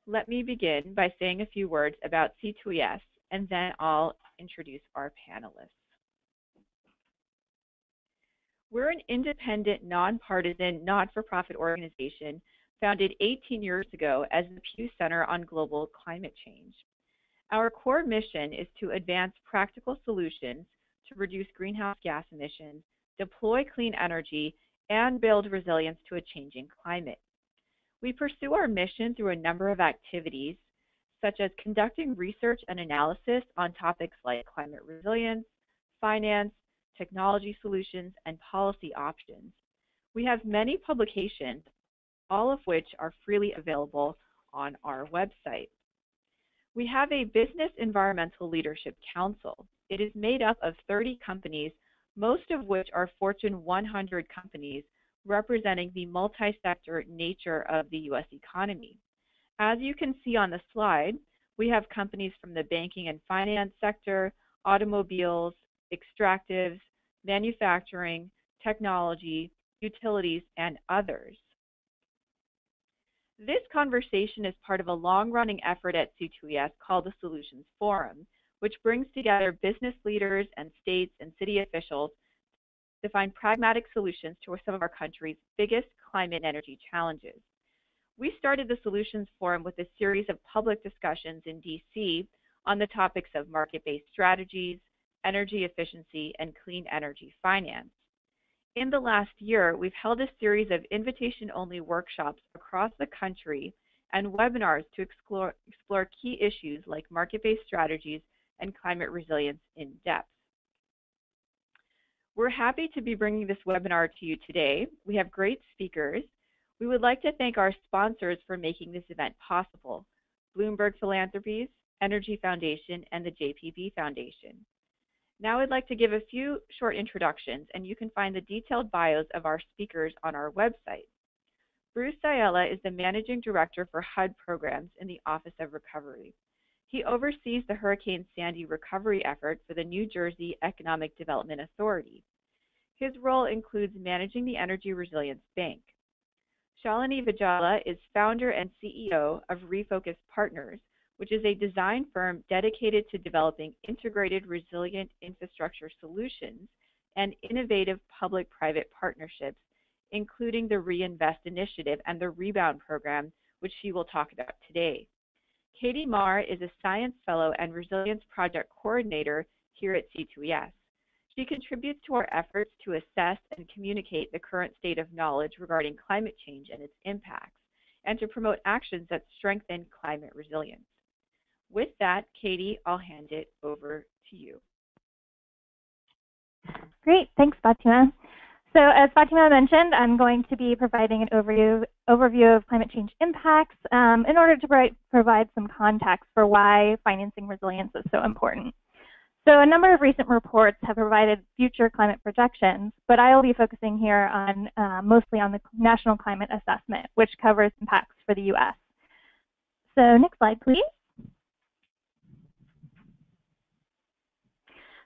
Let me begin by saying a few words about C2ES, and then I'll introduce our panelists. We're an independent, nonpartisan, not-for-profit organization founded 18 years ago as the Pew Center on Global Climate Change. Our core mission is to advance practical solutions to reduce greenhouse gas emissions, deploy clean energy, and build resilience to a changing climate. We pursue our mission through a number of activities, such as conducting research and analysis on topics like climate resilience, finance, technology solutions, and policy options. We have many publications, all of which are freely available on our website. We have a Business Environmental Leadership Council. It is made up of 30 companies, most of which are Fortune 100 companies, representing the multi-sector nature of the U.S. economy. As you can see on the slide, we have companies from the banking and finance sector, automobiles, extractives, manufacturing, technology, utilities, and others. This conversation is part of a long-running effort at C2ES called the Solutions Forum, which brings together business leaders and states and city officials to find pragmatic solutions to some of our country's biggest climate and energy challenges. We started the Solutions Forum with a series of public discussions in DC on the topics of market-based strategies, energy efficiency, and clean energy finance. In the last year, we've held a series of invitation-only workshops across the country and webinars to explore key issues like market-based strategies and climate resilience in depth. We're happy to be bringing this webinar to you today. We have great speakers. We would like to thank our sponsors for making this event possible: Bloomberg Philanthropies, Energy Foundation, and the JPB Foundation. Now I'd like to give a few short introductions, and you can find the detailed bios of our speakers on our website. Bruce Ciallella is the Managing Director for HUD Programs in the Office of Recovery. He oversees the Hurricane Sandy recovery effort for the New Jersey Economic Development Authority. His role includes managing the Energy Resilience Bank. Shalini Vajjhala is founder and CEO of Refocus Partners, which is a design firm dedicated to developing integrated resilient infrastructure solutions and innovative public-private partnerships, including the Reinvest Initiative and the Rebound Program, which she will talk about today. Katy Maher is a Science Fellow and Resilience Project Coordinator here at C2ES. She contributes to our efforts to assess and communicate the current state of knowledge regarding climate change and its impacts, and to promote actions that strengthen climate resilience. With that, Katy, I'll hand it over to you. Great, thanks, Fatima. So as Fatima mentioned, I'm going to be providing an overview of climate change impacts in order to provide some context for why financing resilience is so important. So a number of recent reports have provided future climate projections, but I will be focusing here on mostly on the National Climate Assessment, which covers impacts for the U.S. So next slide, please.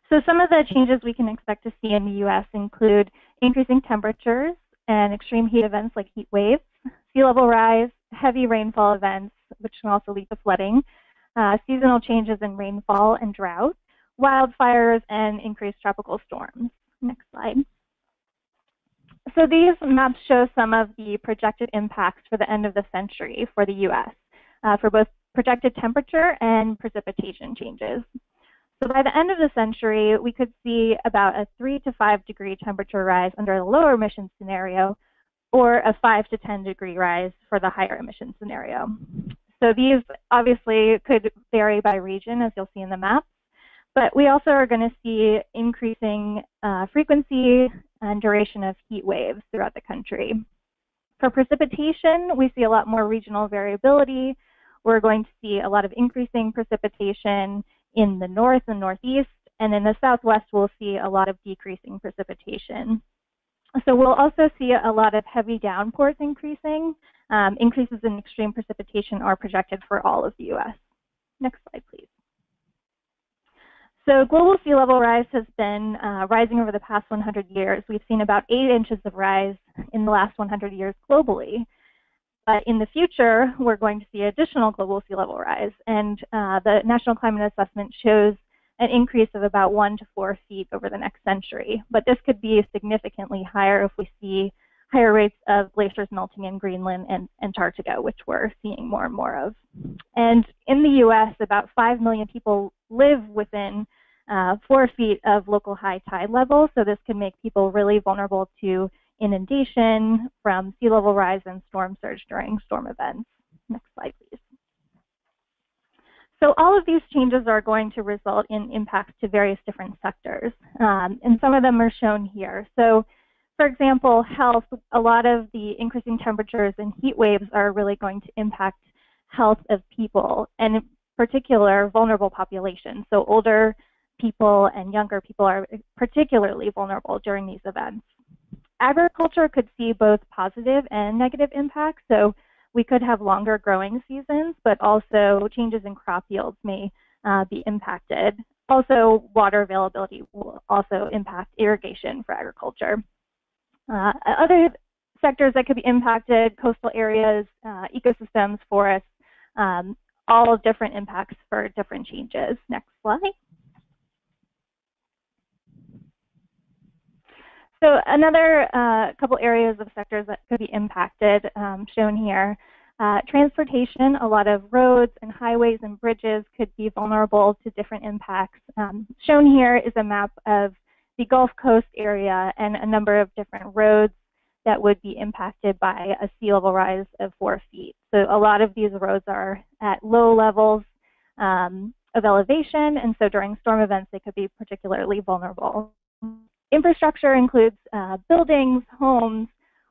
So some of the changes we can expect to see in the U.S. include increasing temperatures and extreme heat events like heat waves, sea level rise, heavy rainfall events, which can also lead to flooding, seasonal changes in rainfall and drought, wildfires, and increased tropical storms. Next slide. So these maps show some of the projected impacts for the end of the century for the U.S. For both projected temperature and precipitation changes. So by the end of the century, we could see about a 3 to 5 degree temperature rise under the lower emission scenario, or a 5 to 10 degree rise for the higher emission scenario. So these obviously could vary by region, as you'll see in the map, but we also are going to see increasing frequency and duration of heat waves throughout the country. For precipitation, we see a lot more regional variability. We're going to see a lot of increasing precipitation in the north and northeast, and in the southwest we'll see a lot of decreasing precipitation. So we'll also see a lot of heavy downpours increasing. Increases in extreme precipitation are projected for all of the U.S. Next slide, please. So global sea level rise has been rising over the past 100 years. We've seen about 8 inches of rise in the last 100 years globally. But in the future, we're going to see additional global sea level rise. And the National Climate Assessment shows an increase of about 1 to 4 feet over the next century. But this could be significantly higher if we see higher rates of glaciers melting in Greenland and Antarctica, which we're seeing more and more of. And in the US, about 5 million people live within 4 feet of local high tide level. So this can make people really vulnerable to inundation from sea level rise and storm surge during storm events. Next slide, please. So all of these changes are going to result in impacts to various different sectors, and some of them are shown here. So, for example, health, a lot of the increasing temperatures and heat waves are really going to impact health of people, and in particular, vulnerable populations. So older people and younger people are particularly vulnerable during these events. Agriculture could see both positive and negative impacts. So we could have longer growing seasons, but also changes in crop yields may be impacted. Also, water availability will also impact irrigation for agriculture. Other sectors that could be impacted, coastal areas, ecosystems, forests, all different impacts for different changes. Next slide. So another couple areas of sectors that could be impacted, shown here. Transportation, a lot of roads and highways and bridges could be vulnerable to different impacts. Shown here is a map of the Gulf Coast area and a number of different roads that would be impacted by a sea level rise of 4 feet. So a lot of these roads are at low levels of elevation, and so during storm events, they could be particularly vulnerable. Infrastructure includes buildings, homes,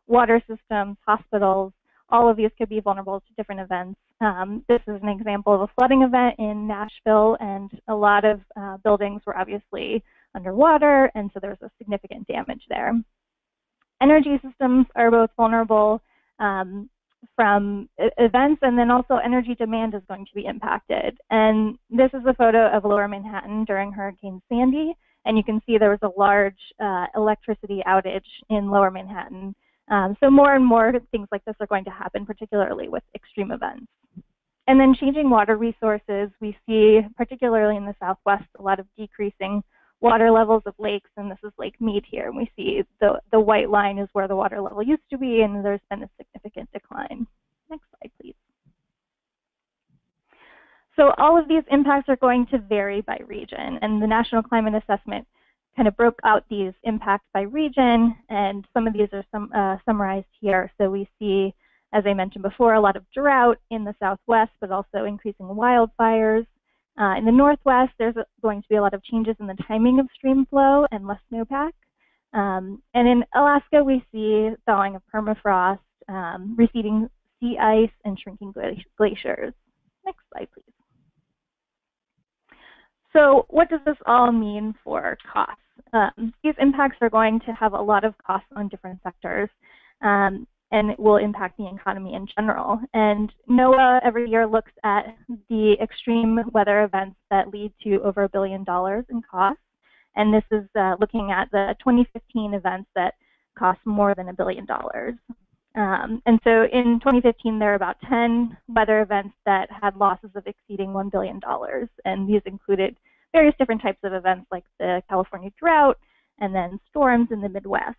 water systems, hospitals. All of these could be vulnerable to different events. This is an example of a flooding event in Nashville, and a lot of buildings were obviously underwater, and so there's a significant damage there. Energy systems are both vulnerable from events, and then also energy demand is going to be impacted. And this is a photo of Lower Manhattan during Hurricane Sandy. And you can see there was a large electricity outage in Lower Manhattan. So more and more things like this are going to happen, particularly with extreme events. And then changing water resources, we see, particularly in the Southwest, a lot of decreasing water levels of lakes, and this is Lake Mead here. And we see the white line is where the water level used to be, and there's been a significant decline. Next slide, please. So all of these impacts are going to vary by region, and the National Climate Assessment kind of broke out these impacts by region, and some of these are summarized here. So we see, as I mentioned before, a lot of drought in the Southwest, but also increasing wildfires. In the Northwest, there's going to be a lot of changes in the timing of stream flow and less snowpack. And in Alaska, we see thawing of permafrost, receding sea ice, and shrinking glaciers. Next slide, please. So what does this all mean for costs? These impacts are going to have a lot of costs on different sectors, and it will impact the economy in general. And NOAA every year looks at the extreme weather events that lead to over $1 billion in costs. And this is looking at the 2015 events that cost more than $1 billion. And so in 2015, there were about 10 weather events that had losses of exceeding $1 billion. And these included various different types of events like the California drought and then storms in the Midwest.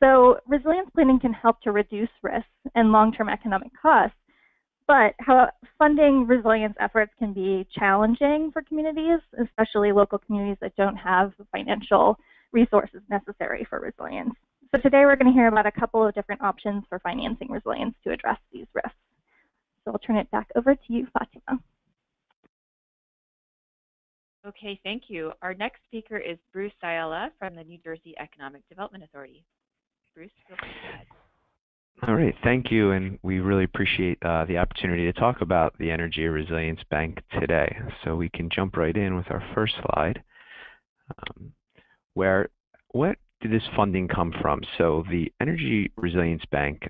So resilience planning can help to reduce risks and long-term economic costs, but how funding resilience efforts can be challenging for communities, especially local communities that don't have the financial resources necessary for resilience. So today we're going to hear about a couple of different options for financing resilience to address these risks. So I'll turn it back over to you, Fatima. Okay, thank you. Our next speaker is Bruce Ciallella from the New Jersey Economic Development Authority. Bruce, feel free to go ahead. All right, thank you, and we really appreciate the opportunity to talk about the Energy Resilience Bank today. So we can jump right in with our first slide, what did this funding come from? So the Energy Resilience Bank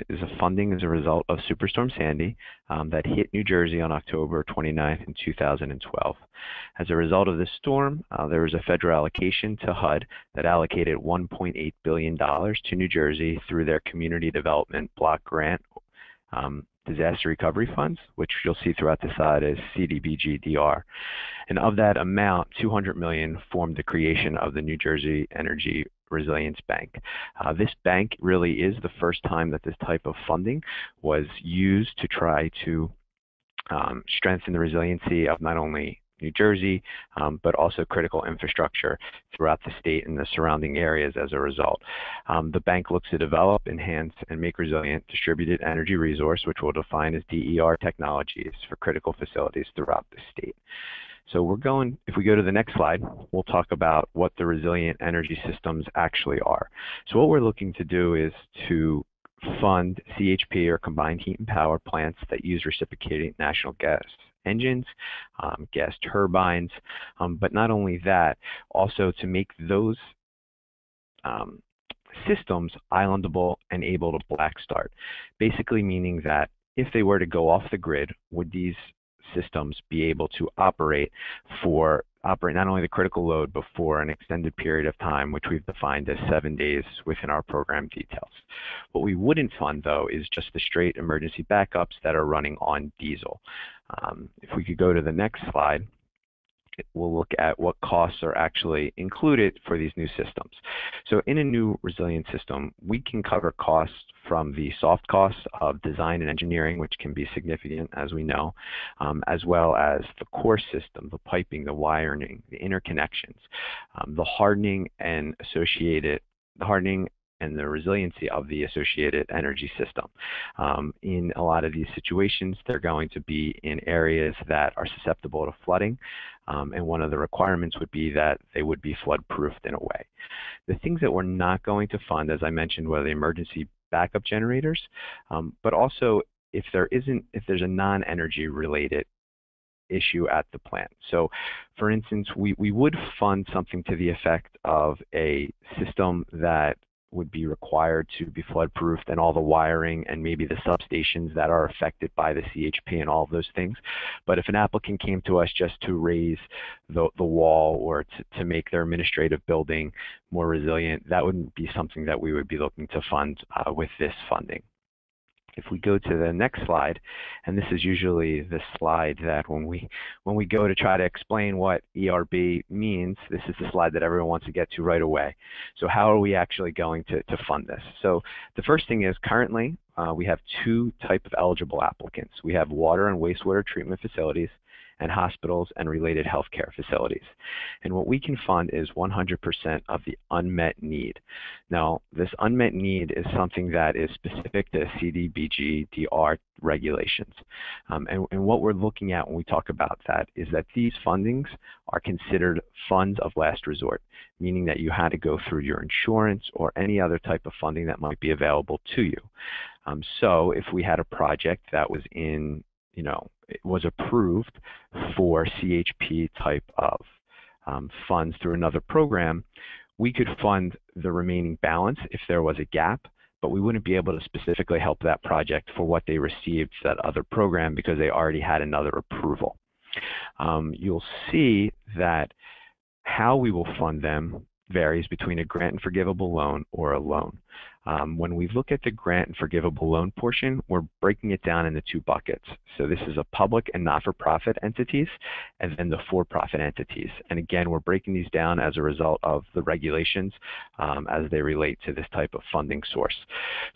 is a funding as a result of Superstorm Sandy that hit New Jersey on October 29th in 2012. As a result of this storm, there was a federal allocation to HUD that allocated $1.8 billion to New Jersey through their Community Development Block Grant disaster recovery funds, which you'll see throughout the slide as CDBG-DR. And of that amount, $200 million formed the creation of the New Jersey Energy Resilience Bank. This bank really is the first time that this type of funding was used to try to strengthen the resiliency of not only New Jersey, but also critical infrastructure throughout the state and the surrounding areas as a result. The bank looks to develop, enhance, and make resilient distributed energy resource, which we'll define as DER technologies for critical facilities throughout the state. So if we go to the next slide, we'll talk about what the resilient energy systems actually are. So what we're looking to do is to fund CHP, or combined heat and power plants, that use reciprocating natural gas engines, gas turbines, but not only that, also to make those systems islandable and able to black start. Basically meaning that if they were to go off the grid, would these systems be able to operate not only the critical load, but for an extended period of time, which we've defined as 7 days within our program details. What we wouldn't fund, though, is just the straight emergency backups that are running on diesel. If we could go to the next slide, we'll look at what costs are actually included for these new systems. So in a new resilient system, we can cover costs from the soft costs of design and engineering, which can be significant, as we know, as well as the core system, the piping, the wiring, the interconnections, the hardening and the resiliency of the associated energy system. In a lot of these situations, they're going to be in areas that are susceptible to flooding, and one of the requirements would be that they would be flood-proofed in a way. The things that we're not going to fund, as I mentioned, were the emergency backup generators, but also if there's a non-energy related issue at the plant. So for instance, we would fund something to the effect of a system that would be required to be flood-proofed, and all the wiring and maybe the substations that are affected by the CHP and all of those things. But if an applicant came to us just to raise the wall or to make their administrative building more resilient, that wouldn't be something that we would be looking to fund with this funding. If we go to the next slide, and this is usually the slide that when we go to try to explain what ERB means, this is the slide that everyone wants to get to right away. So how are we actually going to fund this? So the first thing is currently we have two types of eligible applicants. We have water and wastewater treatment facilities and hospitals and related healthcare facilities. And what we can fund is 100% of the unmet need. Now, this unmet need is something that is specific to CDBG-DR regulations. And what we're looking at when we talk about that is that these fundings are considered funds of last resort, meaning that you had to go through your insurance or any other type of funding that might be available to you. So if we had a project that was it was approved for CHP type of funds through another program, we could fund the remaining balance if there was a gap, but we wouldn't be able to specifically help that project for what they received that other program because they already had another approval. You'll see that how we will fund them varies between a grant and forgivable loan or a loan. When we look at the grant and forgivable loan portion, we're breaking it down into two buckets. So this is a public and not-for-profit entities, and then the for-profit entities. And again, we're breaking these down as a result of the regulations as they relate to this type of funding source.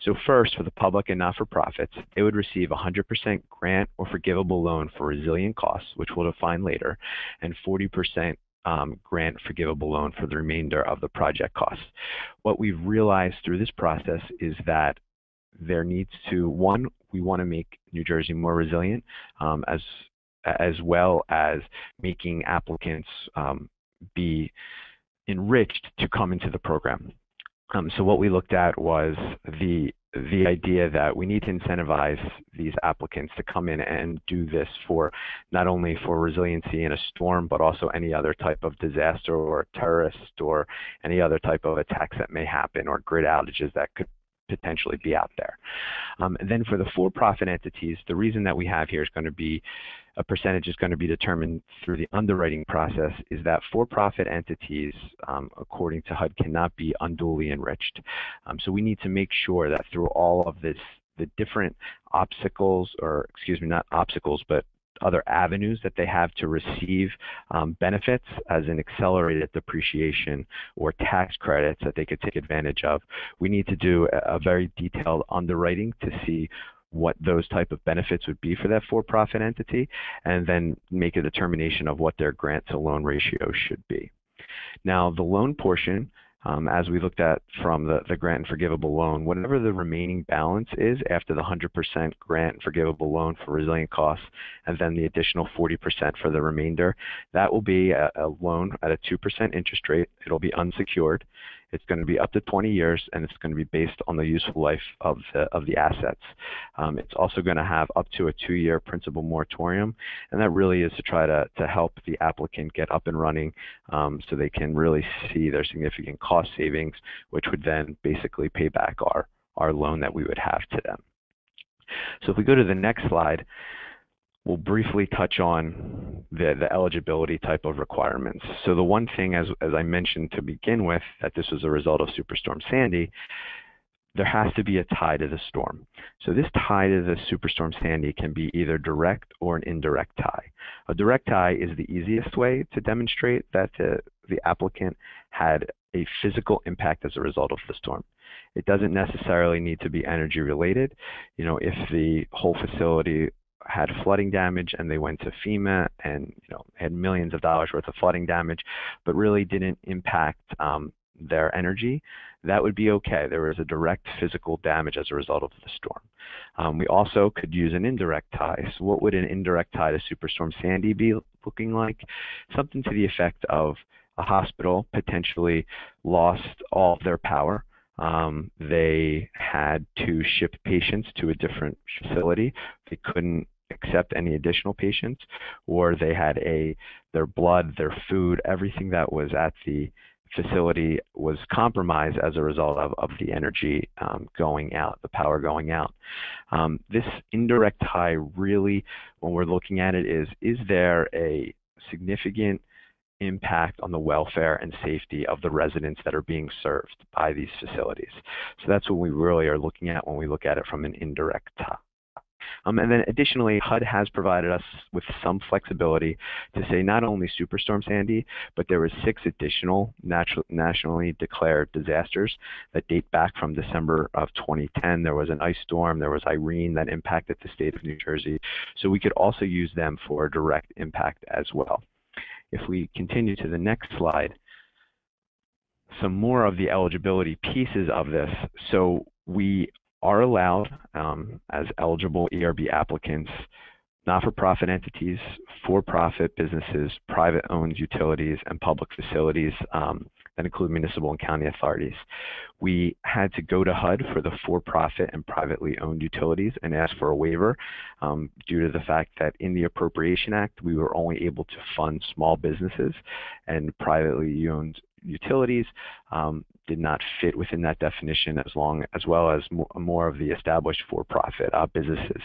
So first, for the public and not-for-profits, they would receive 100% grant or forgivable loan for resilient costs, which we'll define later, and 40% grant forgivable loan for the remainder of the project costs. What we've realized through this process is that there needs to, one, we want to make New Jersey more resilient, as well as making applicants be enriched to come into the program. So what we looked at was the idea that we need to incentivize these applicants to come in and do this for not only for resiliency in a storm, but also any other type of disaster or terrorist or any other type of attacks that may happen or grid outages that could potentially be out there. And then for the for-profit entities, the reason that we have here is going to be a percentage is going to be determined through the underwriting process is that for-profit entities, according to HUD, cannot be unduly enriched. So we need to make sure that through all of this the different obstacles, or excuse me, not obstacles, but other avenues that they have to receive benefits as an accelerated depreciation or tax credits that they could take advantage of. We need to do a very detailed underwriting to see what those type of benefits would be for that for-profit entity, and then make a determination of what their grant to loan ratio should be. Now, the loan portion, as we looked at from the grant and forgivable loan, whatever the remaining balance is after the 100% grant and forgivable loan for resilient costs, and then the additional 40% for the remainder, that will be a loan at a 2% interest rate. It'll be unsecured. It's going to be up to 20 years, and it's going to be based on the useful life of the assets. It's also going to have up to a 2-year principal moratorium, and that really is to try to help the applicant get up and running so they can really see their significant cost savings, which would then basically pay back our loan that we would have to them. So if we go to the next slide, we'll briefly touch on the eligibility type of requirements. So the one thing, as I mentioned to begin with, that this was a result of Superstorm Sandy, there has to be a tie to the storm. So this tie to the Superstorm Sandy can be either direct or an indirect tie. A direct tie is the easiest way to demonstrate that the applicant had a physical impact as a result of the storm. It doesn't necessarily need to be energy related. You know, if the whole facility had flooding damage and they went to FEMA and had millions of dollars worth of flooding damage, but really didn't impact their energy, that would be okay. There was a direct physical damage as a result of the storm. We also could use an indirect tie. So what would an indirect tie to Superstorm Sandy be looking like? Something to the effect of a hospital potentially lost all of their power. They had to ship patients to a different facility. They couldn't accept any additional patients, or they had their blood, their food, everything that was at the facility was compromised as a result of the energy going out, the power going out. This indirect tie really, when we're looking at it, is there a significant impact on the welfare and safety of the residents that are being served by these facilities? So that's what we really are looking at when we look at it from an indirect tie. And then additionally, HUD has provided us with some flexibility to say not only Superstorm Sandy, but there were 6 additional nationally declared disasters that date back from December of 2010. There was an ice storm, there was Irene that impacted the state of New Jersey. So we could also use them for a direct impact as well. If we continue to the next slide, some more of the eligibility pieces of this. So we are allowed, as eligible ERB applicants, not-for-profit entities, for-profit businesses, private-owned utilities, and public facilities that include municipal and county authorities. We had to go to HUD for the for-profit and privately owned utilities and ask for a waiver due to the fact that in the Appropriation Act, we were only able to fund small businesses, and privately owned utilities did not fit within that definition, as well as more of the established for-profit businesses.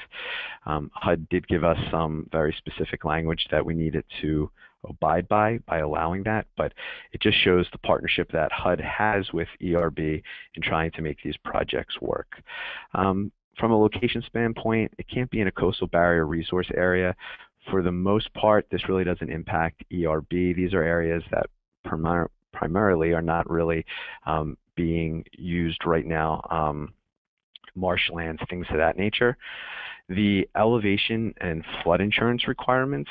HUD did give us some very specific language that we needed to abide by allowing that, but it just shows the partnership that HUD has with ERB in trying to make these projects work. From a location standpoint, it can't be in a coastal barrier resource area. For the most part, this really doesn't impact ERB. These are areas that primarily are not really being used right now, marshlands, things of that nature. The elevation and flood insurance requirements,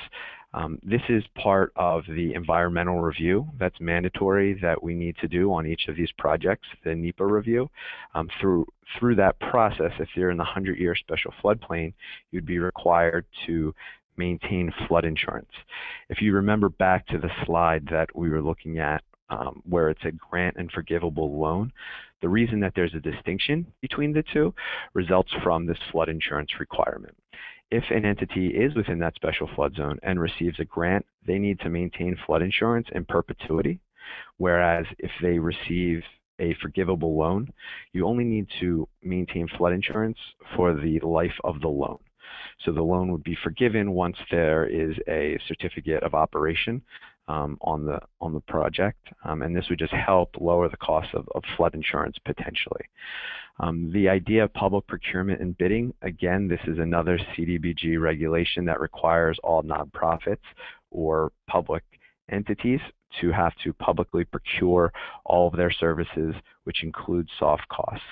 this is part of the environmental review that's mandatory that we need to do on each of these projects, the NEPA review. Through that process, if you're in the 100-year special floodplain, you'd be required to maintain flood insurance. If you remember back to the slide that we were looking at, where it's a grant and forgivable loan, the reason that there's a distinction between the two results from this flood insurance requirement. If an entity is within that special flood zone and receives a grant, they need to maintain flood insurance in perpetuity, whereas if they receive a forgivable loan, you only need to maintain flood insurance for the life of the loan. So the loan would be forgiven once there is a certificate of operation on the project, and this would just help lower the cost of flood insurance potentially. The idea of public procurement and bidding, again, this is another CDBG regulation that requires all nonprofits or public entities to have to publicly procure all of their services, which includes soft costs,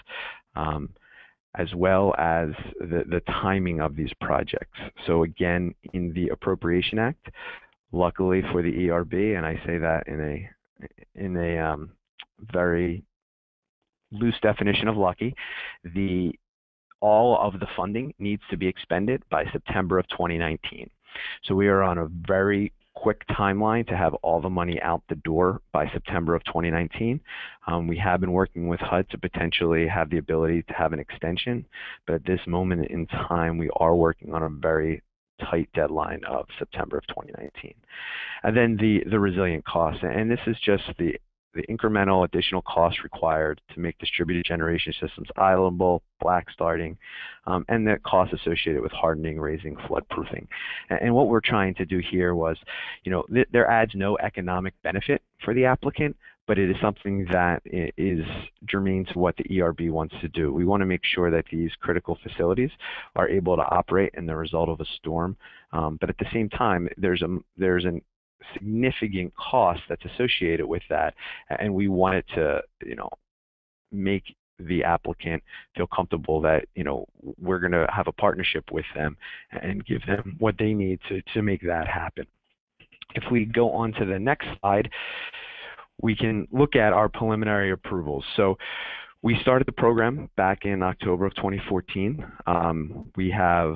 as well as the timing of these projects. So again, in the Appropriation Act, luckily for the ERB, and I say that in a very loose definition of lucky, all of the funding needs to be expended by September of 2019. So we are on a very quick timeline to have all the money out the door by September of 2019. We have been working with HUD to potentially have the ability to have an extension, but at this moment in time, we are working on a very tight deadline of September of 2019. And then the resilient costs, and this is just the incremental additional costs required to make distributed generation systems islandable, black starting, and the costs associated with hardening, raising, floodproofing. And what we're trying to do here was, there adds no economic benefit for the applicant, but it is something that is germane to what the ERB wants to do. We want to make sure that these critical facilities are able to operate in the result of a storm, but at the same time, there's an significant cost that's associated with that, and we wanted to make the applicant feel comfortable that we're going to have a partnership with them and give them what they need to make that happen. If we go on to the next slide, we can look at our preliminary approvals. So we started the program back in October of 2014. We have,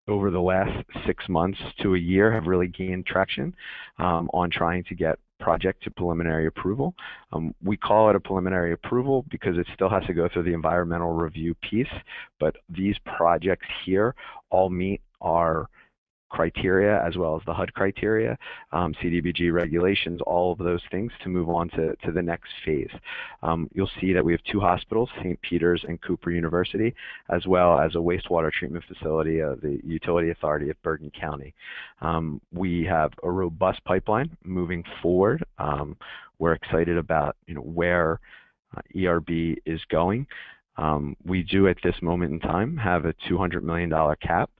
over the last 6 months to a year, have really gained traction on trying to get project to preliminary approval. We call it a preliminary approval because it still has to go through the environmental review piece, but these projects here all meet our criteria as well as the HUD criteria, CDBG regulations, all of those things to move on to the next phase. You'll see that we have 2 hospitals, St. Peter's and Cooper University, as well as a wastewater treatment facility, the Utility Authority of Bergen County. We have a robust pipeline moving forward. We're excited about where ERB is going. We do at this moment in time have a $200 million cap.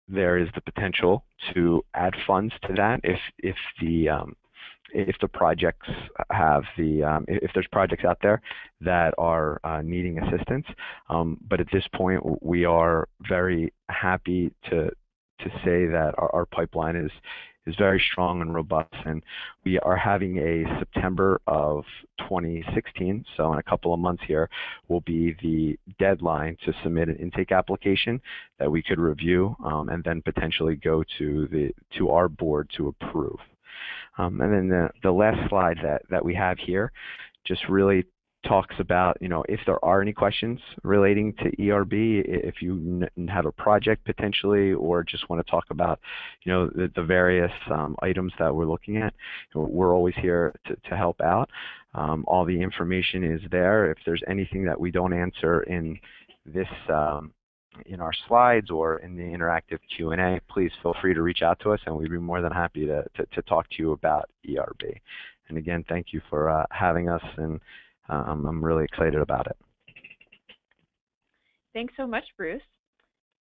There is the potential to add funds to that if the projects have if there's projects out there that are needing assistance. But at this point, we are very happy to say that our pipeline is very strong and robust, and we are having a September of 2016, so in a couple of months here, will be the deadline to submit an intake application that we could review and then potentially go to our board to approve. And then the last slide that we have here just really talks about, if there are any questions relating to ERB, if you have a project potentially, or just want to talk about, the various items that we're looking at, we're always here to help out. All the information is there. If there's anything that we don't answer in this, in our slides or in the interactive Q&A, please feel free to reach out to us, and we'd be more than happy to talk to you about ERB. And again, thank you for having us, and I'm really excited about it. Thanks so much, Bruce.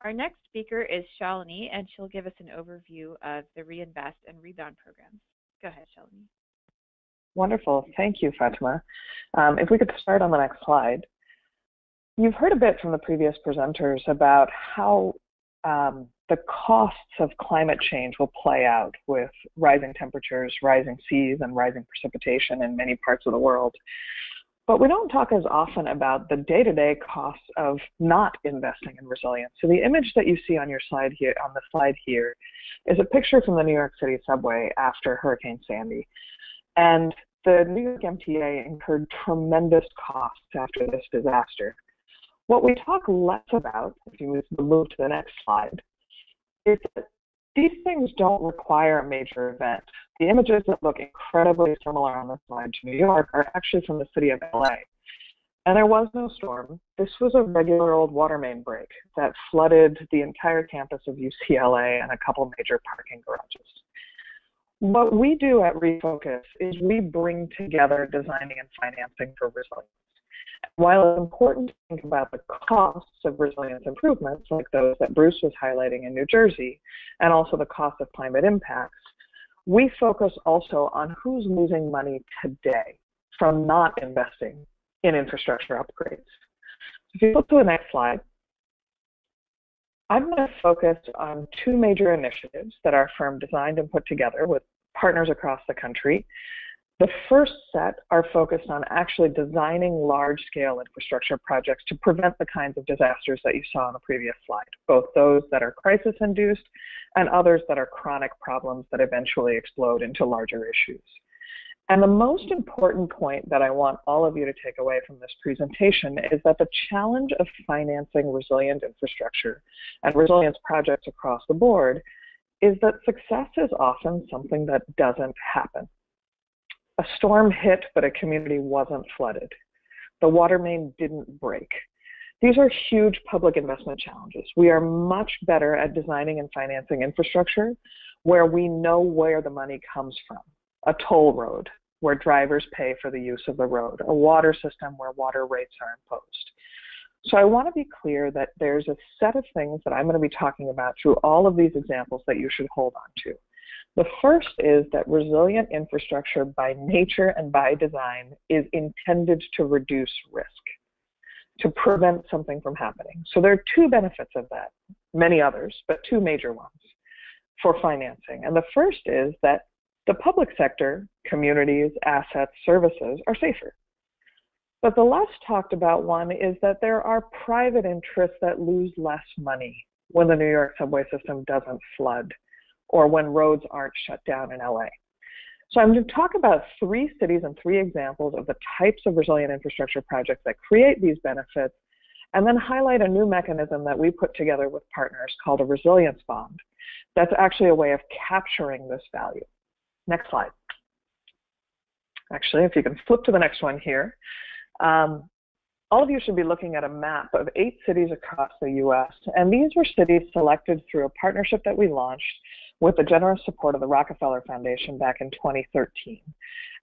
Our next speaker is Shalini, and she'll give us an overview of the Reinvest and Rebound programs. Go ahead, Shalini. Wonderful. Thank you, Fatima. If we could start on the next slide. You've heard a bit from the previous presenters about how the costs of climate change will play out with rising temperatures, rising seas, and rising precipitation in many parts of the world. But we don't talk as often about the day-to-day costs of not investing in resilience. So the image that you see on your slide here, on the slide here, is a picture from the New York City subway after Hurricane Sandy. And the New York MTA incurred tremendous costs after this disaster. What we talk less about, if you move to the next slide, is that these things don't require a major event. The images that look incredibly similar on the slide to New York are actually from the city of LA. And there was no storm. This was a regular old water main break that flooded the entire campus of UCLA and a couple major parking garages. What we do at Refocus is we bring together designing and financing for resilience. While it's important to think about the costs of resilience improvements, like those that Bruce was highlighting in New Jersey, and also the cost of climate impacts, we focus also on who's losing money today from not investing in infrastructure upgrades. If you look to the next slide, I'm going to focus on two major initiatives that our firm designed and put together with partners across the country. The first set are focused on actually designing large-scale infrastructure projects to prevent the kinds of disasters that you saw on the previous slide, both those that are crisis-induced and others that are chronic problems that eventually explode into larger issues. And the most important point that I want all of you to take away from this presentation is that the challenge of financing resilient infrastructure and resilience projects across the board is that success is often something that doesn't happen. A storm hit, but a community wasn't flooded. The water main didn't break. These are huge public investment challenges. We are much better at designing and financing infrastructure where we know where the money comes from. A toll road, where drivers pay for the use of the road. A water system where water rates are imposed. So I want to be clear that there's a set of things that I'm going to be talking about through all of these examples that you should hold on to. The first is that resilient infrastructure by nature and by design is intended to reduce risk, to prevent something from happening. So there are two benefits of that, many others, but two major ones for financing. And the first is that the public sector, communities, assets, services are safer. But the less talked about one is that there are private interests that lose less money when the New York subway system doesn't flood or when roads aren't shut down in LA. So I'm going to talk about 3 cities and 3 examples of the types of resilient infrastructure projects that create these benefits, and then highlight a new mechanism that we put together with partners called a resilience bond. That's actually a way of capturing this value. Next slide. Actually, if you can flip to the next one here. All of you should be looking at a map of 8 cities across the US, and these were cities selected through a partnership that we launched with the generous support of the Rockefeller Foundation back in 2013.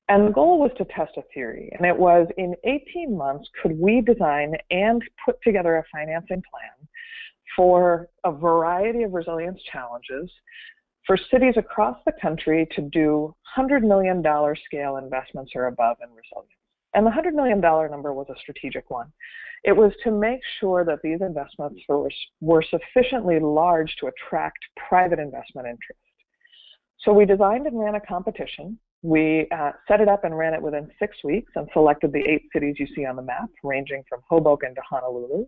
And the goal was to test a theory, and it was in 18 months, could we design and put together a financing plan for a variety of resilience challenges for cities across the country to do $100 million scale investments or above in resilience. And the $100 million number was a strategic one. It was to make sure that these investments were sufficiently large to attract private investment interest. So we designed and ran a competition. We set it up and ran it within 6 weeks and selected the 8 cities you see on the map, ranging from Hoboken to Honolulu.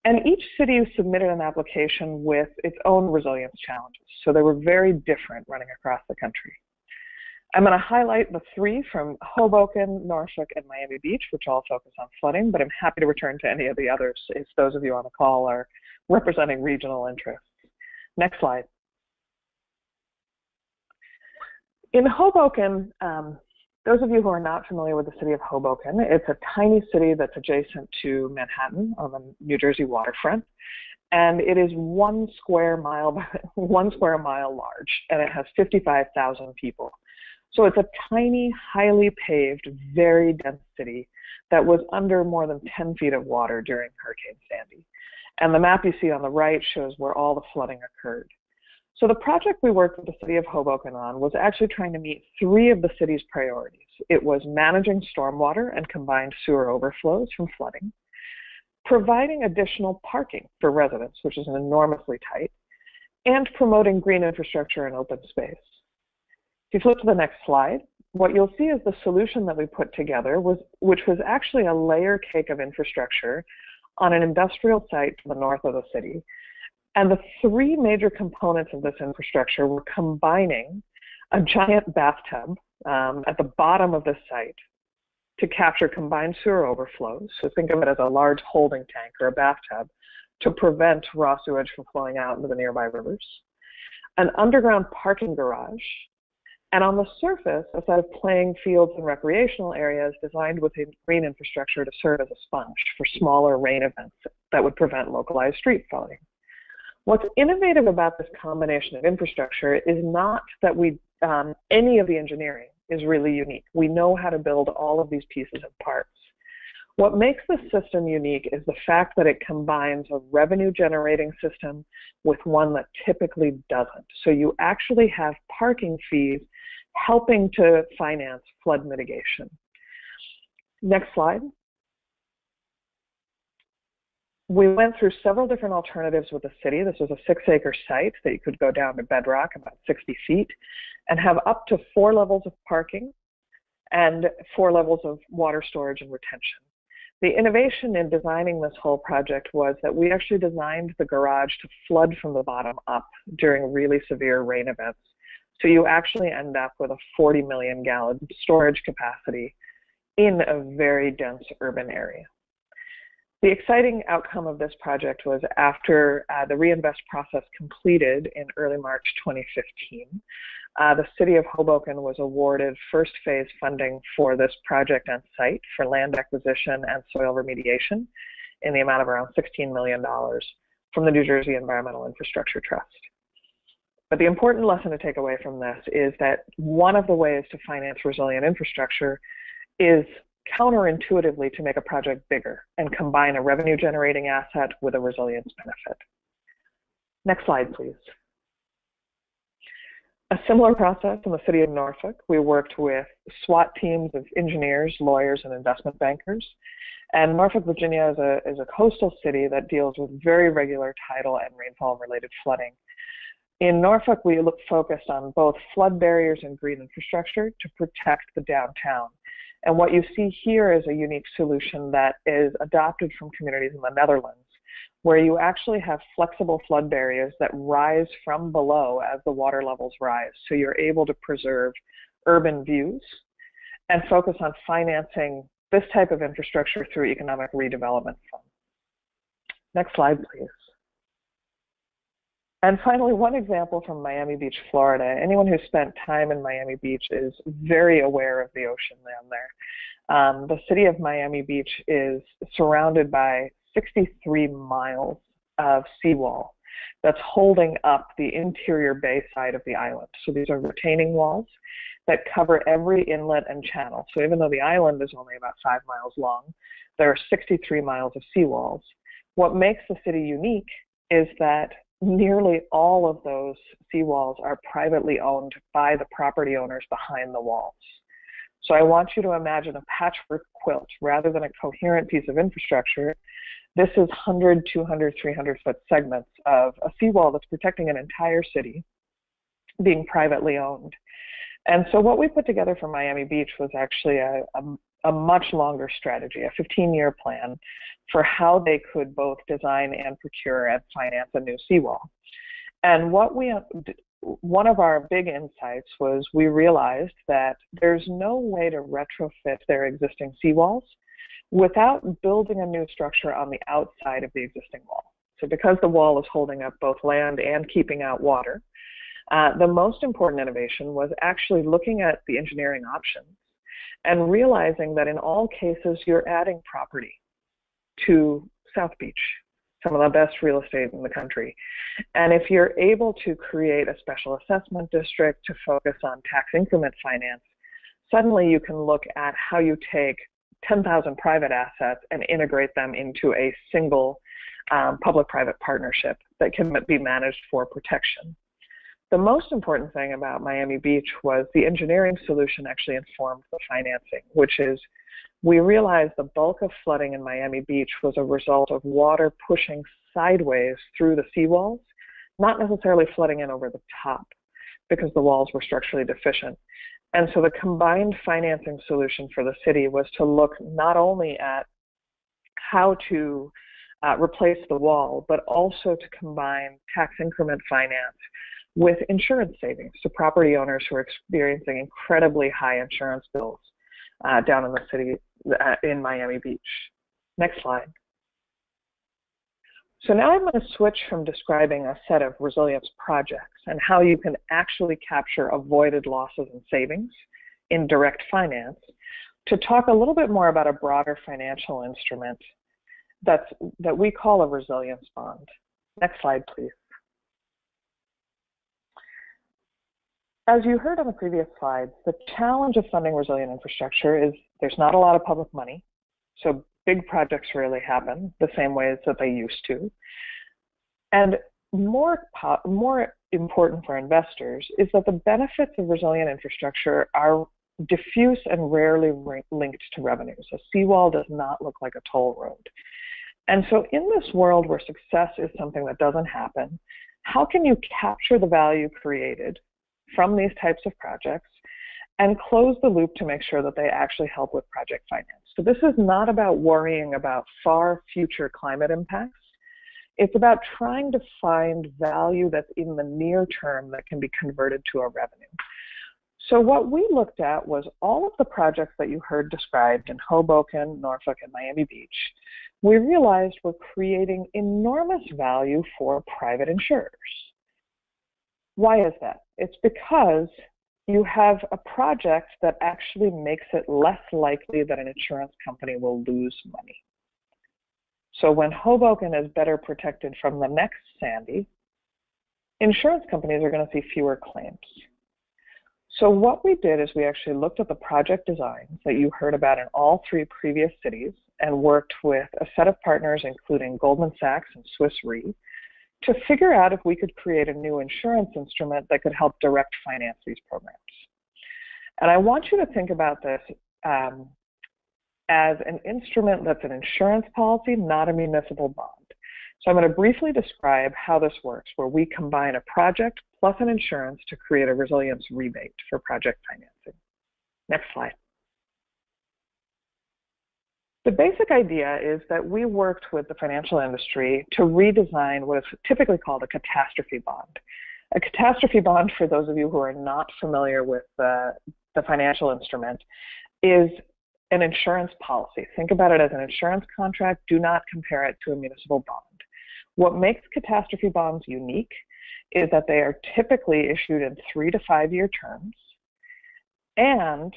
And each city submitted an application with its own resilience challenges. So they were very different running across the country. I'm going to highlight the 3 from Hoboken, Norfolk, and Miami Beach, which all focus on flooding, but I'm happy to return to any of the others if those of you on the call are representing regional interests. Next slide. In Hoboken, those of you who are not familiar with the city of Hoboken, it's a tiny city that's adjacent to Manhattan on the New Jersey waterfront. And it is 1 square mile large, and it has 55,000 people. So it's a tiny, highly paved, very dense city that was under more than 10 feet of water during Hurricane Sandy. And the map you see on the right shows where all the flooding occurred. So the project we worked with the city of Hoboken on was actually trying to meet 3 of the city's priorities. It was managing stormwater and combined sewer overflows from flooding, providing additional parking for residents, which is enormously tight, and promoting green infrastructure and open space. If you flip to the next slide, what you'll see is the solution that we put together, which was actually a layer cake of infrastructure on an industrial site to the north of the city. And the 3 major components of this infrastructure were combining a giant bathtub at the bottom of the site to capture combined sewer overflows. So think of it as a large holding tank or a bathtub to prevent raw sewage from flowing out into the nearby rivers. An underground parking garage, and on the surface, a set of playing fields and recreational areas designed within green infrastructure to serve as a sponge for smaller rain events that would prevent localized street flooding. What's innovative about this combination of infrastructure is not that any of the engineering is really unique. We know how to build all of these pieces and parts. What makes this system unique is the fact that it combines a revenue-generating system with one that typically doesn't. So you actually have parking fees helping to finance flood mitigation. Next slide. We went through several different alternatives with the city. This was a 6-acre site that you could go down to bedrock about 60 feet and have up to 4 levels of parking and 4 levels of water storage and retention. The innovation in designing this whole project was that we actually designed the garage to flood from the bottom up during really severe rain events. So you actually end up with a 40 million gallon storage capacity in a very dense urban area. The exciting outcome of this project was after the reinvest process completed in early March 2015, the city of Hoboken was awarded first phase funding for this project on site for land acquisition and soil remediation in the amount of around $16 million from the New Jersey Environmental Infrastructure Trust. But the important lesson to take away from this is that one of the ways to finance resilient infrastructure is counterintuitively to make a project bigger and combine a revenue generating asset with a resilience benefit. Next slide, please. A similar process in the city of Norfolk. We worked with SWAT teams of engineers, lawyers, and investment bankers. And Norfolk, Virginia is a coastal city that deals with very regular tidal and rainfall-related flooding. In Norfolk, we focused on both flood barriers and green infrastructure to protect the downtown. And what you see here is a unique solution that is adopted from communities in the Netherlands, where you actually have flexible flood barriers that rise from below as the water levels rise. So you're able to preserve urban views and focus on financing this type of infrastructure through economic redevelopment funds. Next slide, please. And finally, one example from Miami Beach, Florida. Anyone who spent time in Miami Beach is very aware of the ocean down there. The city of Miami Beach is surrounded by 63 miles of seawall that's holding up the interior bay side of the island. So these are retaining walls that cover every inlet and channel. So even though the island is only about 5 miles long, there are 63 miles of seawalls. What makes the city unique is that nearly all of those seawalls are privately owned by the property owners behind the walls. So I want you to imagine a patchwork quilt rather than a coherent piece of infrastructure. This is 100, 200, 300-foot segments of a seawall that's protecting an entire city being privately owned. And so what we put together for Miami Beach was actually a much longer strategy, a 15-year plan for how they could both design and procure and finance a new seawall. And one of our big insights was we realized that there's no way to retrofit their existing seawalls without building a new structure on the outside of the existing wall. So because the wall is holding up both land and keeping out water, the most important innovation was actually looking at the engineering options and realizing that in all cases, you're adding property to South Beach, some of the best real estate in the country. And if you're able to create a special assessment district to focus on tax increment finance, suddenly you can look at how you take 10,000 private assets and integrate them into a single public-private partnership that can be managed for protection. The most important thing about Miami Beach was the engineering solution actually informed the financing, which is we realized the bulk of flooding in Miami Beach was a result of water pushing sideways through the seawalls, not necessarily flooding in over the top because the walls were structurally deficient. And so the combined financing solution for the city was to look not only at how to replace the wall, but also to combine tax increment finance with insurance savings to property owners who are experiencing incredibly high insurance bills down in the city in Miami Beach. Next slide. So now I'm going to switch from describing a set of resilience projects and how you can actually capture avoided losses and savings in direct finance to talk a little bit more about a broader financial instrument that we call a resilience bond. Next slide, please. as you heard on the previous slides, the challenge of funding resilient infrastructure is there's not a lot of public money, so big projects rarely happen the same ways that they used to. And more important for investors is that the benefits of resilient infrastructure are diffuse and rarely linked to revenue. So SEAWALL does not look like a toll road. And so in this world where success is something that doesn't happen, how can you capture the value created from these types of projects and close the loop to make sure that they actually help with project finance? So this is not about worrying about far future climate impacts. It's about trying to find value that's in the near term that can be converted to a revenue. So what we looked at was all of the projects that you heard described in Hoboken, Norfolk, and Miami Beach. We realized we're creating enormous value for private insurers. Why is that? It's because you have a project that actually makes it less likely that an insurance company will lose money. So when Hoboken is better protected from the next Sandy, insurance companies are going to see fewer claims. So what we did is we actually looked at the project designs that you heard about in all three previous cities and worked with a set of partners, including Goldman Sachs and Swiss Re, to figure out if we could create a new insurance instrument that could help direct finance these programs. And I want you to think about this as an instrument that's an insurance policy, not a municipal bond. So I'm going to briefly describe how this works, where we combine a project plus an insurance to create a resilience rebate for project financing. Next slide. The basic idea is that we worked with the financial industry to redesign what is typically called a catastrophe bond. A catastrophe bond, for those of you who are not familiar with the financial instrument, is an insurance policy. Think about it as an insurance contract. Do not compare it to a municipal bond. What makes catastrophe bonds unique is that they are typically issued in 3 to 5 year terms, and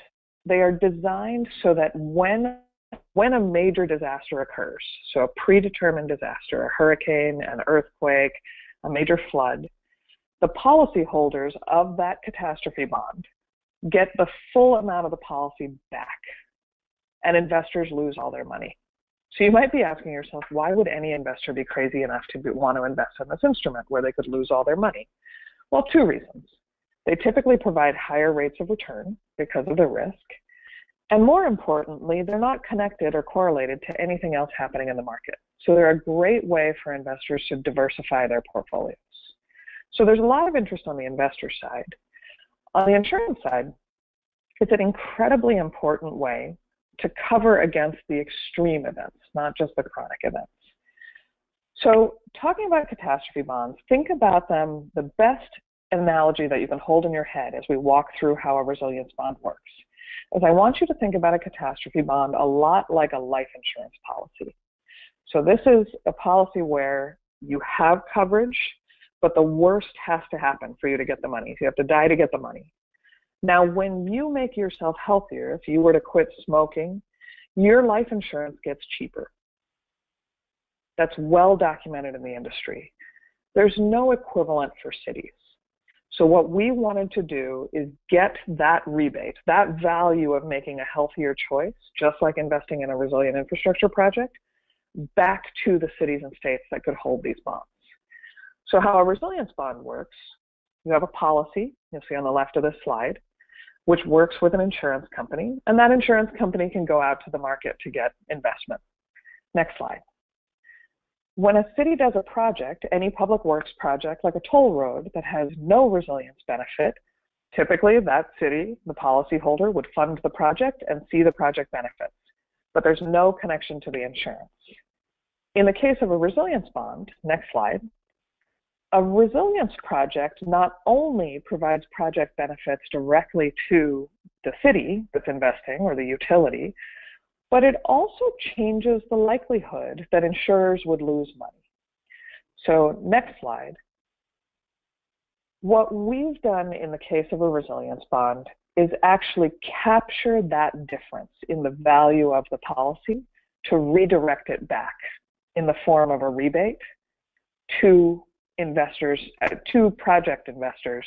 they are designed so that when a major disaster occurs, so a predetermined disaster, a hurricane, an earthquake, a major flood, the policyholders of that catastrophe bond get the full amount of the policy back, and investors lose all their money. So you might be asking yourself, why would any investor be crazy enough to want to invest in this instrument where they could lose all their money? Well, 2 reasons. They typically provide higher rates of return because of the risk. And more importantly, they're not connected or correlated to anything else happening in the market. So they're a great way for investors to diversify their portfolios. So there's a lot of interest on the investor side. On the insurance side, it's an incredibly important way to cover against the extreme events, not just the chronic events. So talking about catastrophe bonds, think about them, the best analogy that you can hold in your head as we walk through how a resilience bond works, is I want you to think about a catastrophe bond a lot like a life insurance policy. So this is a policy where you have coverage, but the worst has to happen for you to get the money. So you have to die to get the money. Now, when you make yourself healthier, if you were to quit smoking, your life insurance gets cheaper. That's well documented in the industry. There's no equivalent for cities. So what we wanted to do is get that rebate, that value of making a healthier choice, just like investing in a resilient infrastructure project, back to the cities and states that could hold these bonds. So how a resilience bond works, you have a policy, you'll see on the left of this slide, which works with an insurance company, and that insurance company can go out to the market to get investment. Next slide. When a city does a project, any public works project like a toll road that has no resilience benefit, typically that city, the policyholder, would fund the project and see the project benefits, but there's no connection to the insurance. In the case of a resilience bond, next slide, a resilience project not only provides project benefits directly to the city that's investing or the utility, but it also changes the likelihood that insurers would lose money. So next slide. What we've done in the case of a resilience bond is actually capture that difference in the value of the policy to redirect it back in the form of a rebate to investors, to project investors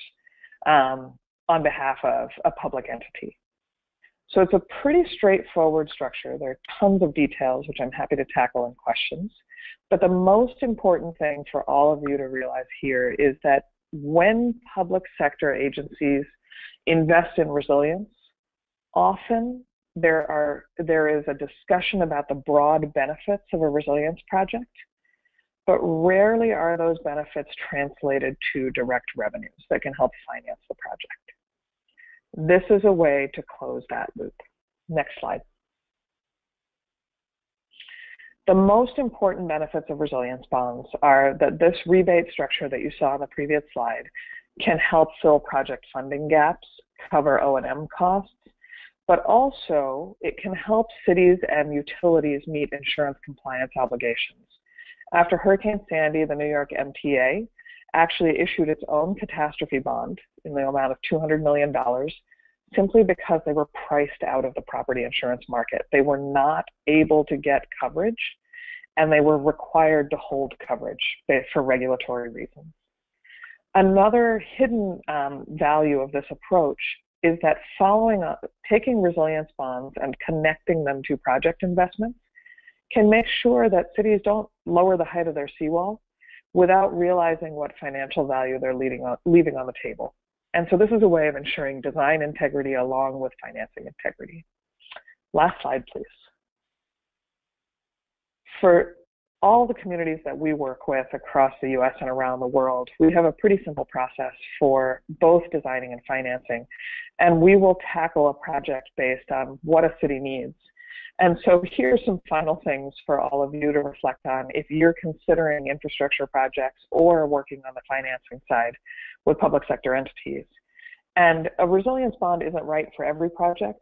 on behalf of a public entity. So it's a pretty straightforward structure. There are tons of details, which I'm happy to tackle in questions. But the most important thing for all of you to realize here is that when public sector agencies invest in resilience, often there is a discussion about the broad benefits of a resilience project, but rarely are those benefits translated to direct revenues that can help finance the project. This is a way to close that loop. Next slide. The most important benefits of resilience bonds are that this rebate structure that you saw on the previous slide can help fill project funding gaps, cover O&M costs, but also it can help cities and utilities meet insurance compliance obligations. After Hurricane Sandy, the New York MTA actually issued its own catastrophe bond in the amount of $200 million simply because they were priced out of the property insurance market. They were not able to get coverage, and they were required to hold coverage for regulatory reasons. Another hidden value of this approach is that taking resilience bonds and connecting them to project investments can make sure that cities don't lower the height of their seawall without realizing what financial value they're leaving on the table. And so this is a way of ensuring design integrity along with financing integrity. Last slide, please. For all the communities that we work with across the US and around the world, we have a pretty simple process for both designing and financing. And we will tackle a project based on what a city needs. And so here's some final things for all of you to reflect on if you're considering infrastructure projects or working on the financing side with public sector entities. And a resilience bond isn't right for every project,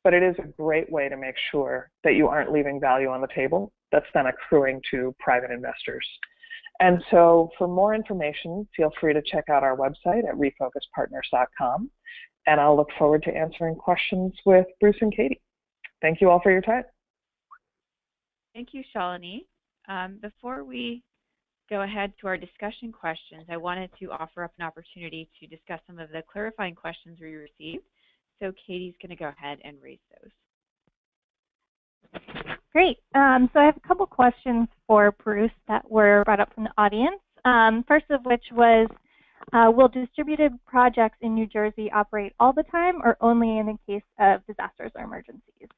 but it is a great way to make sure that you aren't leaving value on the table that's then accruing to private investors. And so for more information, feel free to check out our website at refocuspartners.com. And I'll look forward to answering questions with Bruce and Katie. Thank you all for your time. Thank you, Shalini. Before we go ahead to our discussion questions, I wanted to offer up an opportunity to discuss some of the clarifying questions we received. So Katie's going to go ahead and raise those. Great. So I have a couple questions for Bruce that were brought up from the audience. First of which was, will distributed projects in New Jersey operate all the time or only in the case of disasters or emergencies?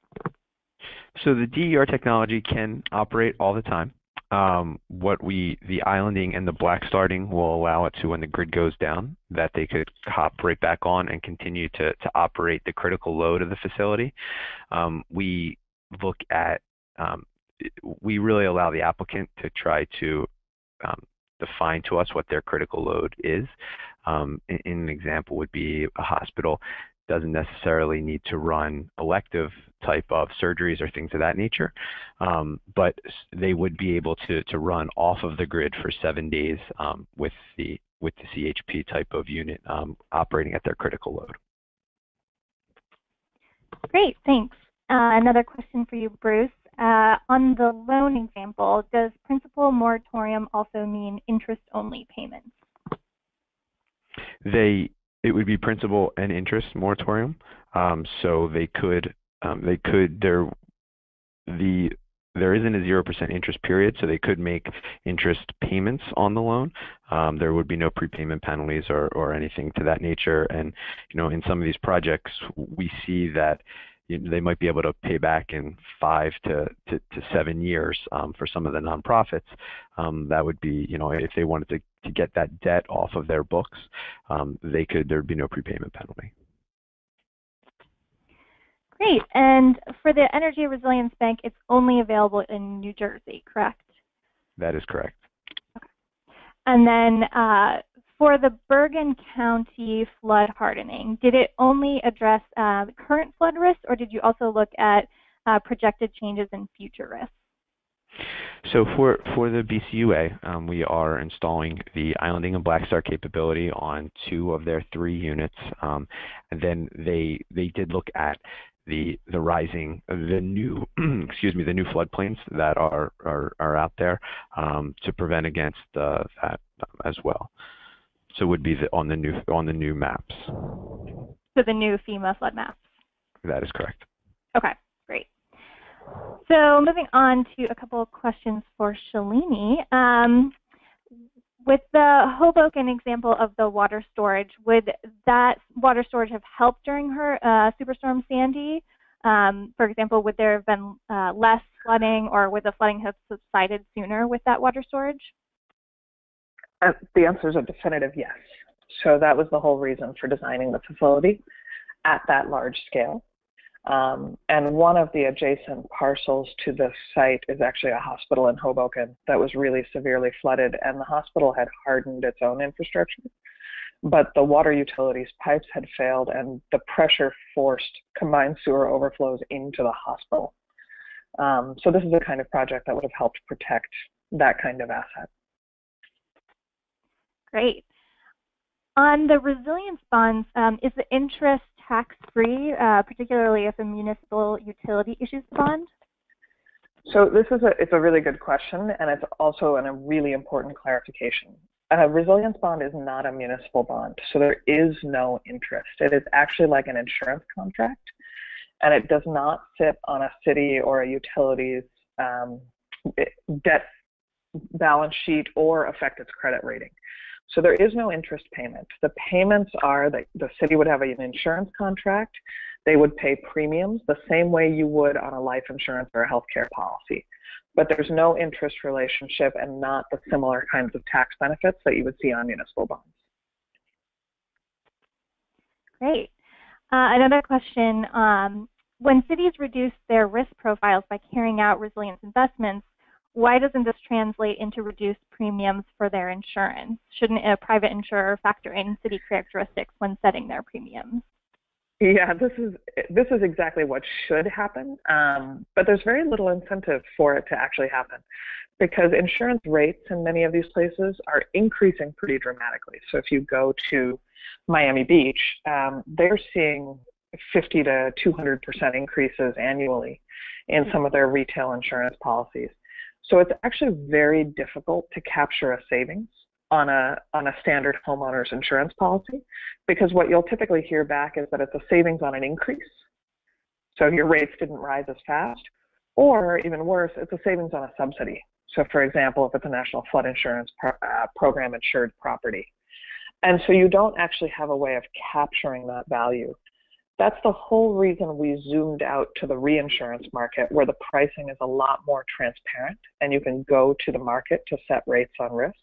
So the DER technology can operate all the time. The islanding and the black starting will allow it to, when the grid goes down, that they could hop right back on and continue to operate the critical load of the facility. We look at, we really allow the applicant to try to define to us what their critical load is. An example would be a hospital doesn't necessarily need to run elective type of surgeries or things of that nature, but they would be able to run off of the grid for 7 days with the CHP type of unit operating at their critical load. Great, thanks. Another question for you, Bruce. On the loan example, does principal moratorium also mean interest-only payments? It would be principal and interest moratorium. So there isn't a 0% interest period, so they could make interest payments on the loan. There would be no prepayment penalties or anything to that nature. And in some of these projects, we see that they might be able to pay back in 5 to 7 years for some of the nonprofits. That would be, if they wanted to get that debt off of their books, there'd be no prepayment penalty. Great. And for the Energy Resilience Bank, it's only available in New Jersey, correct? That is correct. Okay. And then for the Bergen County flood hardening, did it only address current flood risks, or did you also look at projected changes in future risks? So for the BCUA, we are installing the islanding and black start capability on 2 of their 3 units. And then they did look at the new the new floodplains that are out there to prevent against that as well. So it would be on the new maps. So the new FEMA flood maps. That is correct. Okay, great. So moving on to a couple of questions for Shalini. With the Hoboken example of the water storage, would that water storage have helped during her Superstorm Sandy? For example, would there have been less flooding, or would the flooding have subsided sooner with that water storage? The answer is a definitive yes. So that was the whole reason for designing the facility at that large scale. And one of the adjacent parcels to this site is actually a hospital in Hoboken that was really severely flooded, and the hospital had hardened its own infrastructure, but the water utilities pipes had failed, and the pressure forced combined sewer overflows into the hospital. So this is the kind of project that would have helped protect that kind of asset. Great. On the resilience bonds, is the interest tax-free, particularly if a municipal utility issues the bond? So it's a really good question, and it's also a really important clarification. A resilience bond is not a municipal bond, so there is no interest. It is actually like an insurance contract, and it does not sit on a city or a utility's debt balance sheet or affect its credit rating. So there is no interest payment. The payments are that the city would have an insurance contract. They would pay premiums the same way you would on a life insurance or a healthcare policy. But there's no interest relationship and not the similar kinds of tax benefits that you would see on municipal bonds. Great. Another question, when cities reduce their risk profiles by carrying out resilience investments, why doesn't this translate into reduced premiums for their insurance? Shouldn't a private insurer factor in city characteristics when setting their premiums? Yeah, this is exactly what should happen, but there's very little incentive for it to actually happen, because insurance rates in many of these places are increasing pretty dramatically. So if you go to Miami Beach, they're seeing 50 to 200% increases annually in some of their retail insurance policies. So it's actually very difficult to capture a savings on a standard homeowner's insurance policy, because what you'll typically hear back is that it's a savings on an increase. So your rates didn't rise as fast, or even worse, it's a savings on a subsidy. So for example, if it's a national flood insurance program insured property. And so you don't actually have a way of capturing that value. That's the whole reason we zoomed out to the reinsurance market, where the pricing is a lot more transparent and you can go to the market to set rates on risk,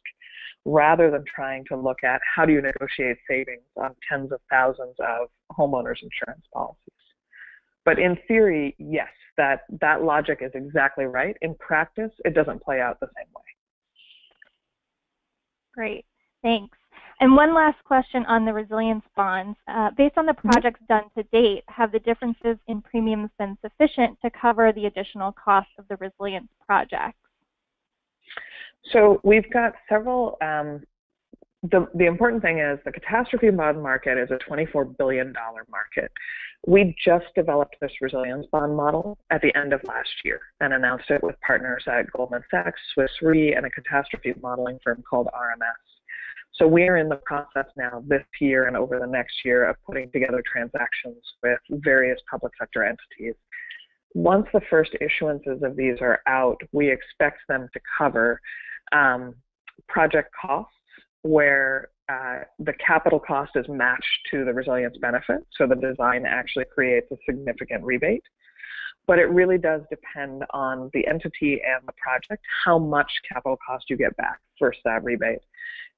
rather than trying to look at how do you negotiate savings on tens of thousands of homeowners insurance policies. But in theory, yes, that logic is exactly right. In practice, it doesn't play out the same way. Great, thanks. And one last question on the resilience bonds. Based on the projects done to date, have the differences in premiums been sufficient to cover the additional cost of the resilience projects? So we've got several, the important thing is the catastrophe bond market is a $24 billion market. We just developed this resilience bond model at the end of last year and announced it with partners at Goldman Sachs, Swiss Re, and a catastrophe modeling firm called RMS. So we're in the process now this year and over the next year of putting together transactions with various public sector entities. Once the first issuances of these are out, we expect them to cover project costs where the capital cost is matched to the resilience benefit, so the design actually creates a significant rebate. But it really does depend on the entity and the project, how much capital cost you get back versus that rebate.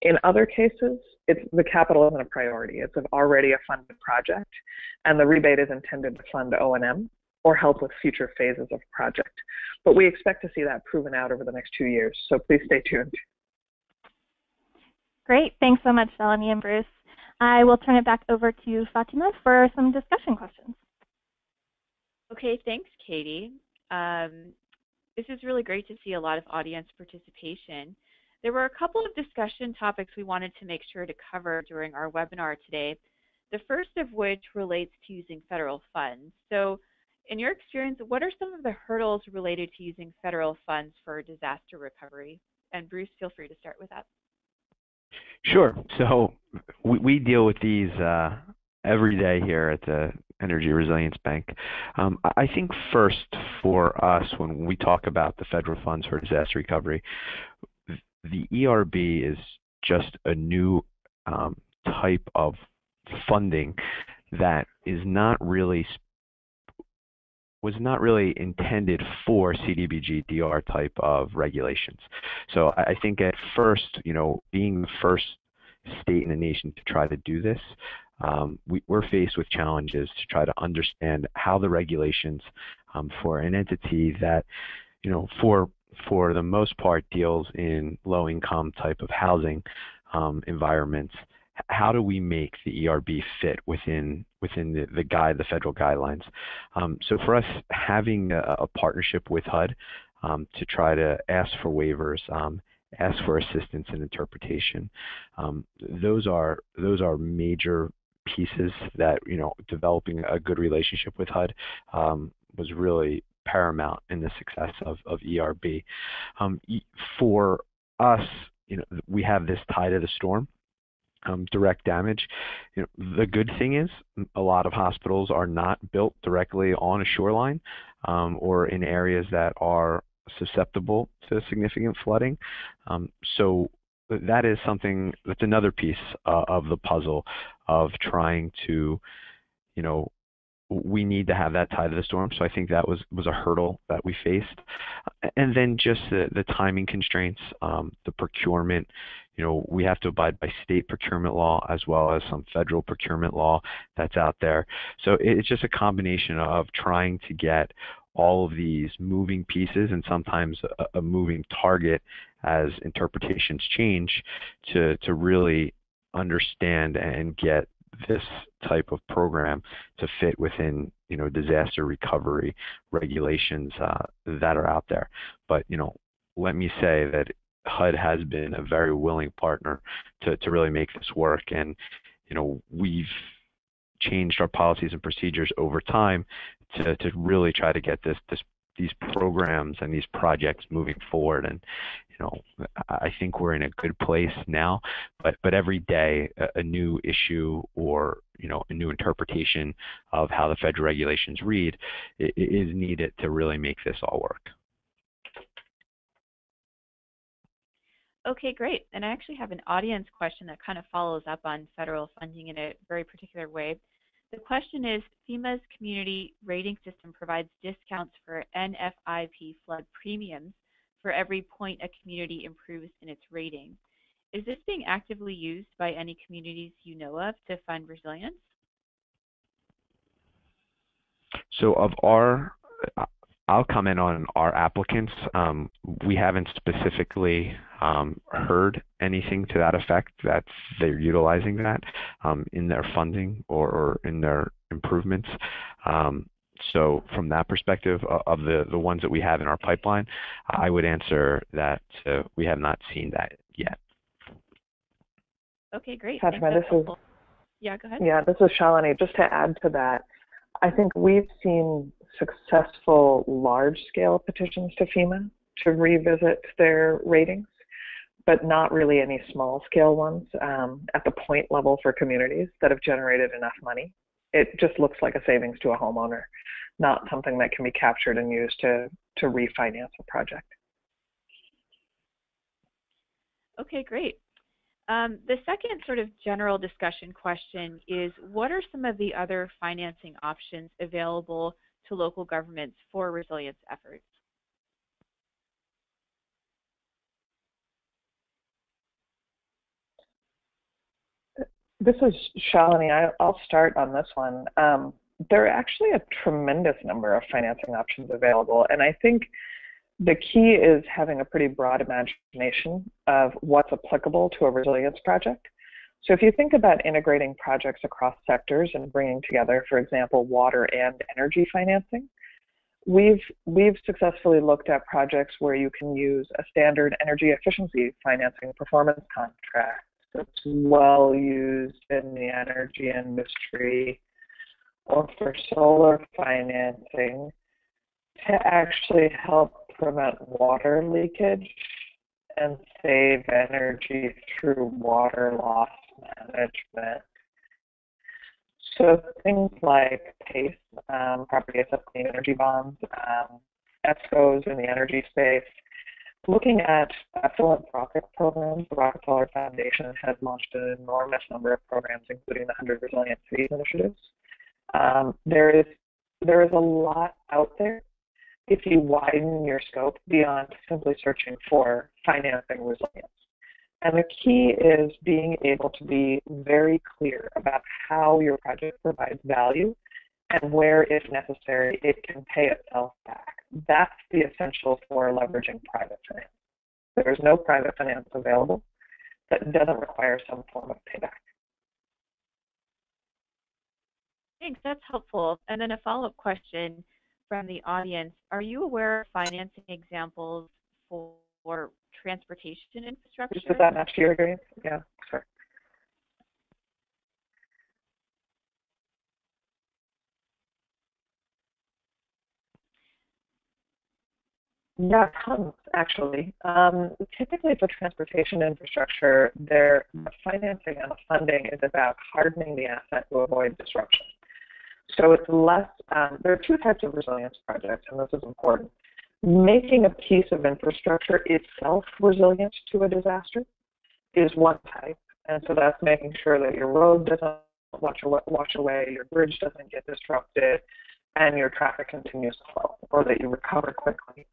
In other cases, the capital isn't a priority. It's already a funded project, and the rebate is intended to fund O&M or help with future phases of project. But we expect to see that proven out over the next 2 years, so please stay tuned. Great, thanks so much, Shalini and Bruce. I will turn it back over to Fatima for some discussion questions. Okay, thanks, Katie. This is really great to see a lot of audience participation. There were a couple of discussion topics we wanted to make sure to cover during our webinar today, the first of which relates to using federal funds. So in your experience, what are some of the hurdles related to using federal funds for disaster recovery? And Bruce, feel free to start with that. Sure. So we deal with these every day here at the Energy Resilience Bank. I think first for us, when we talk about the federal funds for disaster recovery, the ERB is just a new type of funding that is was not really intended for CDBG-DR type of regulations. So I think at first, being the first state in the nation to try to do this, we're faced with challenges to try to understand how the regulations for an entity that, for the most part deals in low-income type of housing environments, how do we make the ERB fit within the federal guidelines? So for us, having a partnership with HUD to try to ask for waivers, ask for assistance in interpretation, those are major pieces that, developing a good relationship with HUD was really paramount in the success of ERB. For us, we have this tie to the storm. Direct damage. The good thing is a lot of hospitals are not built directly on a shoreline or in areas that are susceptible to significant flooding. So that is something that's another piece of the puzzle of trying to, we need to have that tie to the storm. So I think that was a hurdle that we faced. And then just the timing constraints, the procurement. We have to abide by state procurement law as well as some federal procurement law that's out there. So it's just a combination of trying to get all of these moving pieces and sometimes a moving target as interpretations change to really understand and get this type of program to fit within, disaster recovery regulations that are out there. But, let me say that HUD has been a very willing partner to really make this work. And, we've changed our policies and procedures over time to really try to get these programs and these projects moving forward. And, I think we're in a good place now, but every day a new issue or, a new interpretation of how the federal regulations read is needed to really make this all work. Okay, great. And I actually have an audience question that kind of follows up on federal funding in a very particular way. The question is, FEMA's community rating system provides discounts for NFIP flood premiums for every point a community improves in its rating. Is this being actively used by any communities you know of to fund resilience? So I'll comment on our applicants. We haven't specifically heard anything to that effect that they're utilizing that in their funding or in their improvements. So from that perspective of the ones that we have in our pipeline, I would answer that we have not seen that yet. Okay, great. Fatima, yeah, go ahead. Yeah, this is Shalini. Just to add to that, I think we've seen successful large-scale petitions to FEMA to revisit their ratings, but not really any small-scale ones at the point level for communities that have generated enough money. It just looks like a savings to a homeowner, not something that can be captured and used to refinance a project. Okay, great. The second sort of general discussion question is, what are some of the other financing options available to local governments for resilience efforts? This is Shalini. I'll start on this one. There are actually a tremendous number of financing options available, and I think the key is having a pretty broad imagination of what's applicable to a resilience project. So if you think about integrating projects across sectors and bringing together, for example, water and energy financing, we've successfully looked at projects where you can use a standard energy efficiency financing performance contract that's well used in the energy industry, or for solar financing to actually help prevent water leakage and save energy through water loss management. So things like PACE, Property Asset Clean Energy Bonds, ESCOs in the energy space. Looking at philanthropic programs, the Rockefeller Foundation has launched an enormous number of programs, including the 100 Resilient Cities initiatives. There is a lot out there if you widen your scope beyond simply searching for financing resilience. And the key is being able to be very clear about how your project provides value and where, if necessary, it can pay itself back. That's the essential for leveraging private finance. There's no private finance available that doesn't require some form of payback. Thanks, that's helpful. And then a follow-up question from the audience. Are you aware of financing examples for transportation infrastructure? Does that match your experience? Yeah, sorry. Yeah, tons, actually. Typically for transportation infrastructure, the financing and the funding is about hardening the asset to avoid disruption. So it's less, there are two types of resilience projects, and this is important. Making a piece of infrastructure itself resilient to a disaster is one type. And so that's making sure that your road doesn't wash away, your bridge doesn't get disrupted, and your traffic continues to flow, or that you recover quickly.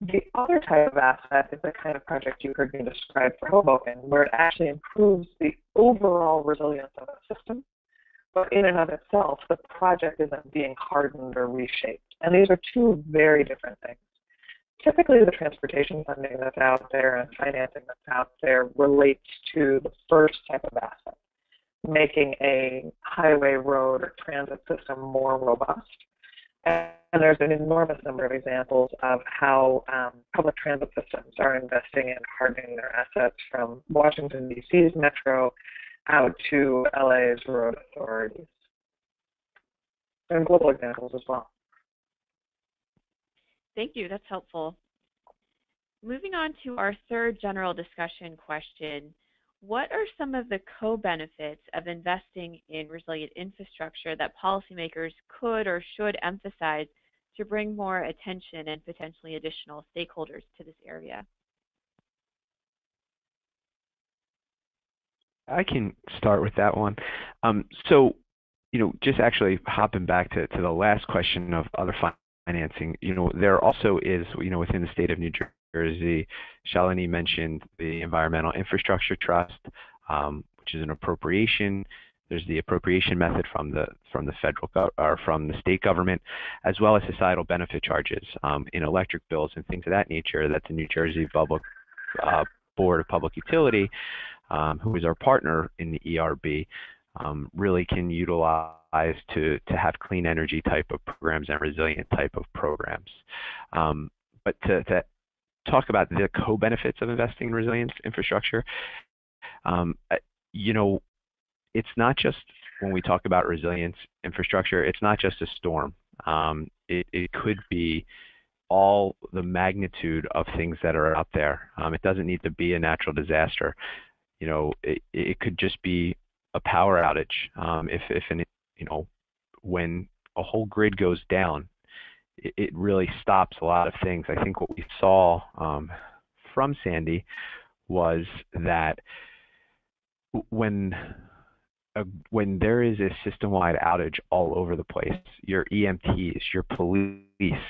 The other type of asset is the kind of project you heard me describe for Hoboken, where it actually improves the overall resilience of the system, but in and of itself, the project isn't being hardened or reshaped. And these are two very different things. Typically, the transportation funding that's out there and financing that's out there relates to the first type of asset, making a highway, road, or transit system more robust. And there's an enormous number of examples of how public transit systems are investing in hardening their assets, from Washington, D.C.'s metro out to LA's road authorities. And global examples as well. Thank you, that's helpful. Moving on to our third general discussion question, what are some of the co-benefits of investing in resilient infrastructure that policymakers could or should emphasize to bring more attention and potentially additional stakeholders to this area? I can start with that one. So, just actually hopping back to the last question of other financing, there also is, within the state of New Jersey, Shalini mentioned the Environmental Infrastructure Trust, which is an appropriation. There's the appropriation method from the federal or from the state government, as well as societal benefit charges in electric bills and things of that nature that the New Jersey Board of Public Utility, who is our partner in the ERB, really can utilize to have clean energy type of programs and resilient type of programs. But to talk about the co-benefits of investing in resilience infrastructure, it's not just, when we talk about resilience infrastructure, it's not just a storm. It could be all the magnitude of things that are out there. It doesn't need to be a natural disaster. It could just be a power outage. When a whole grid goes down, it really stops a lot of things. I think what we saw from Sandy was that when there is a system-wide outage all over the place, your EMTs, your police,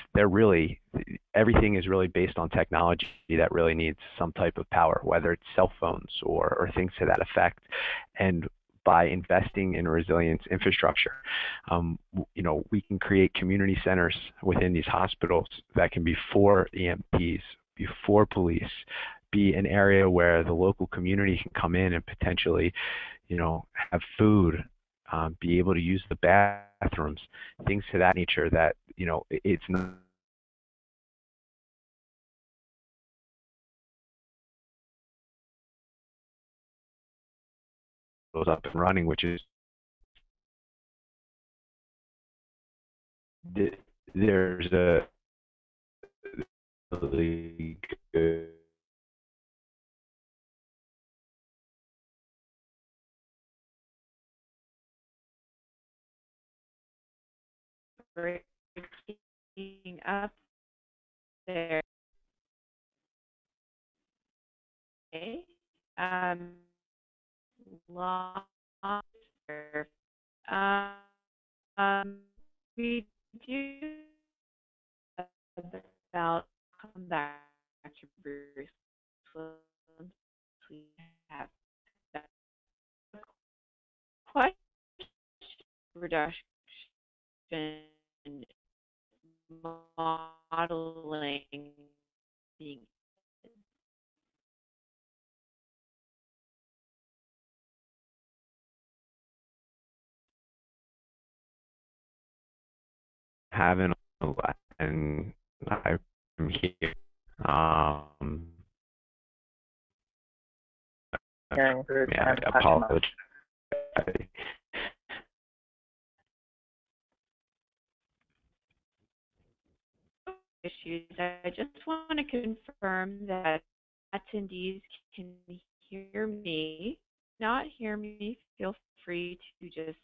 everything is really based on technology that really needs some type of power, whether it's cell phones or things to that effect. And by investing in resilience infrastructure, we can create community centers within these hospitals that can be for EMTs, be for police, be an area where the local community can come in and potentially, have food, be able to use the bathrooms, things to that nature that, it's not goes up and running, which is there's a really good breaking up there. Okay. Lost her. We do about come back to Bruce. We have that question reduction modeling being Haven't, and I'm here. Hearing Bruce Yeah, and I Fatima. apologize. Issues. I just want to confirm that attendees can hear me. Not hear me, feel free to just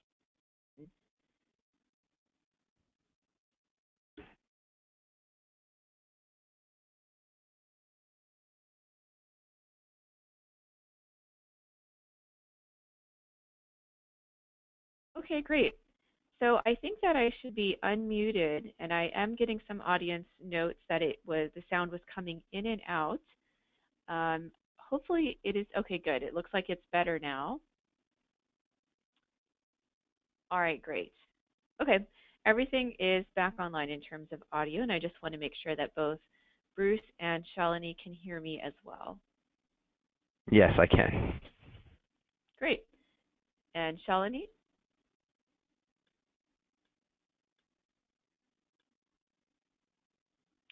okay, great. So I think that I should be unmuted, and I am getting some audience notes that the sound was coming in and out. Hopefully it is okay. Good. It looks like it's better now. All right, great. Okay, everything is back online in terms of audio, and I just want to make sure that both Bruce and Shalini can hear me as well. Yes, I can. Great. And Shalini?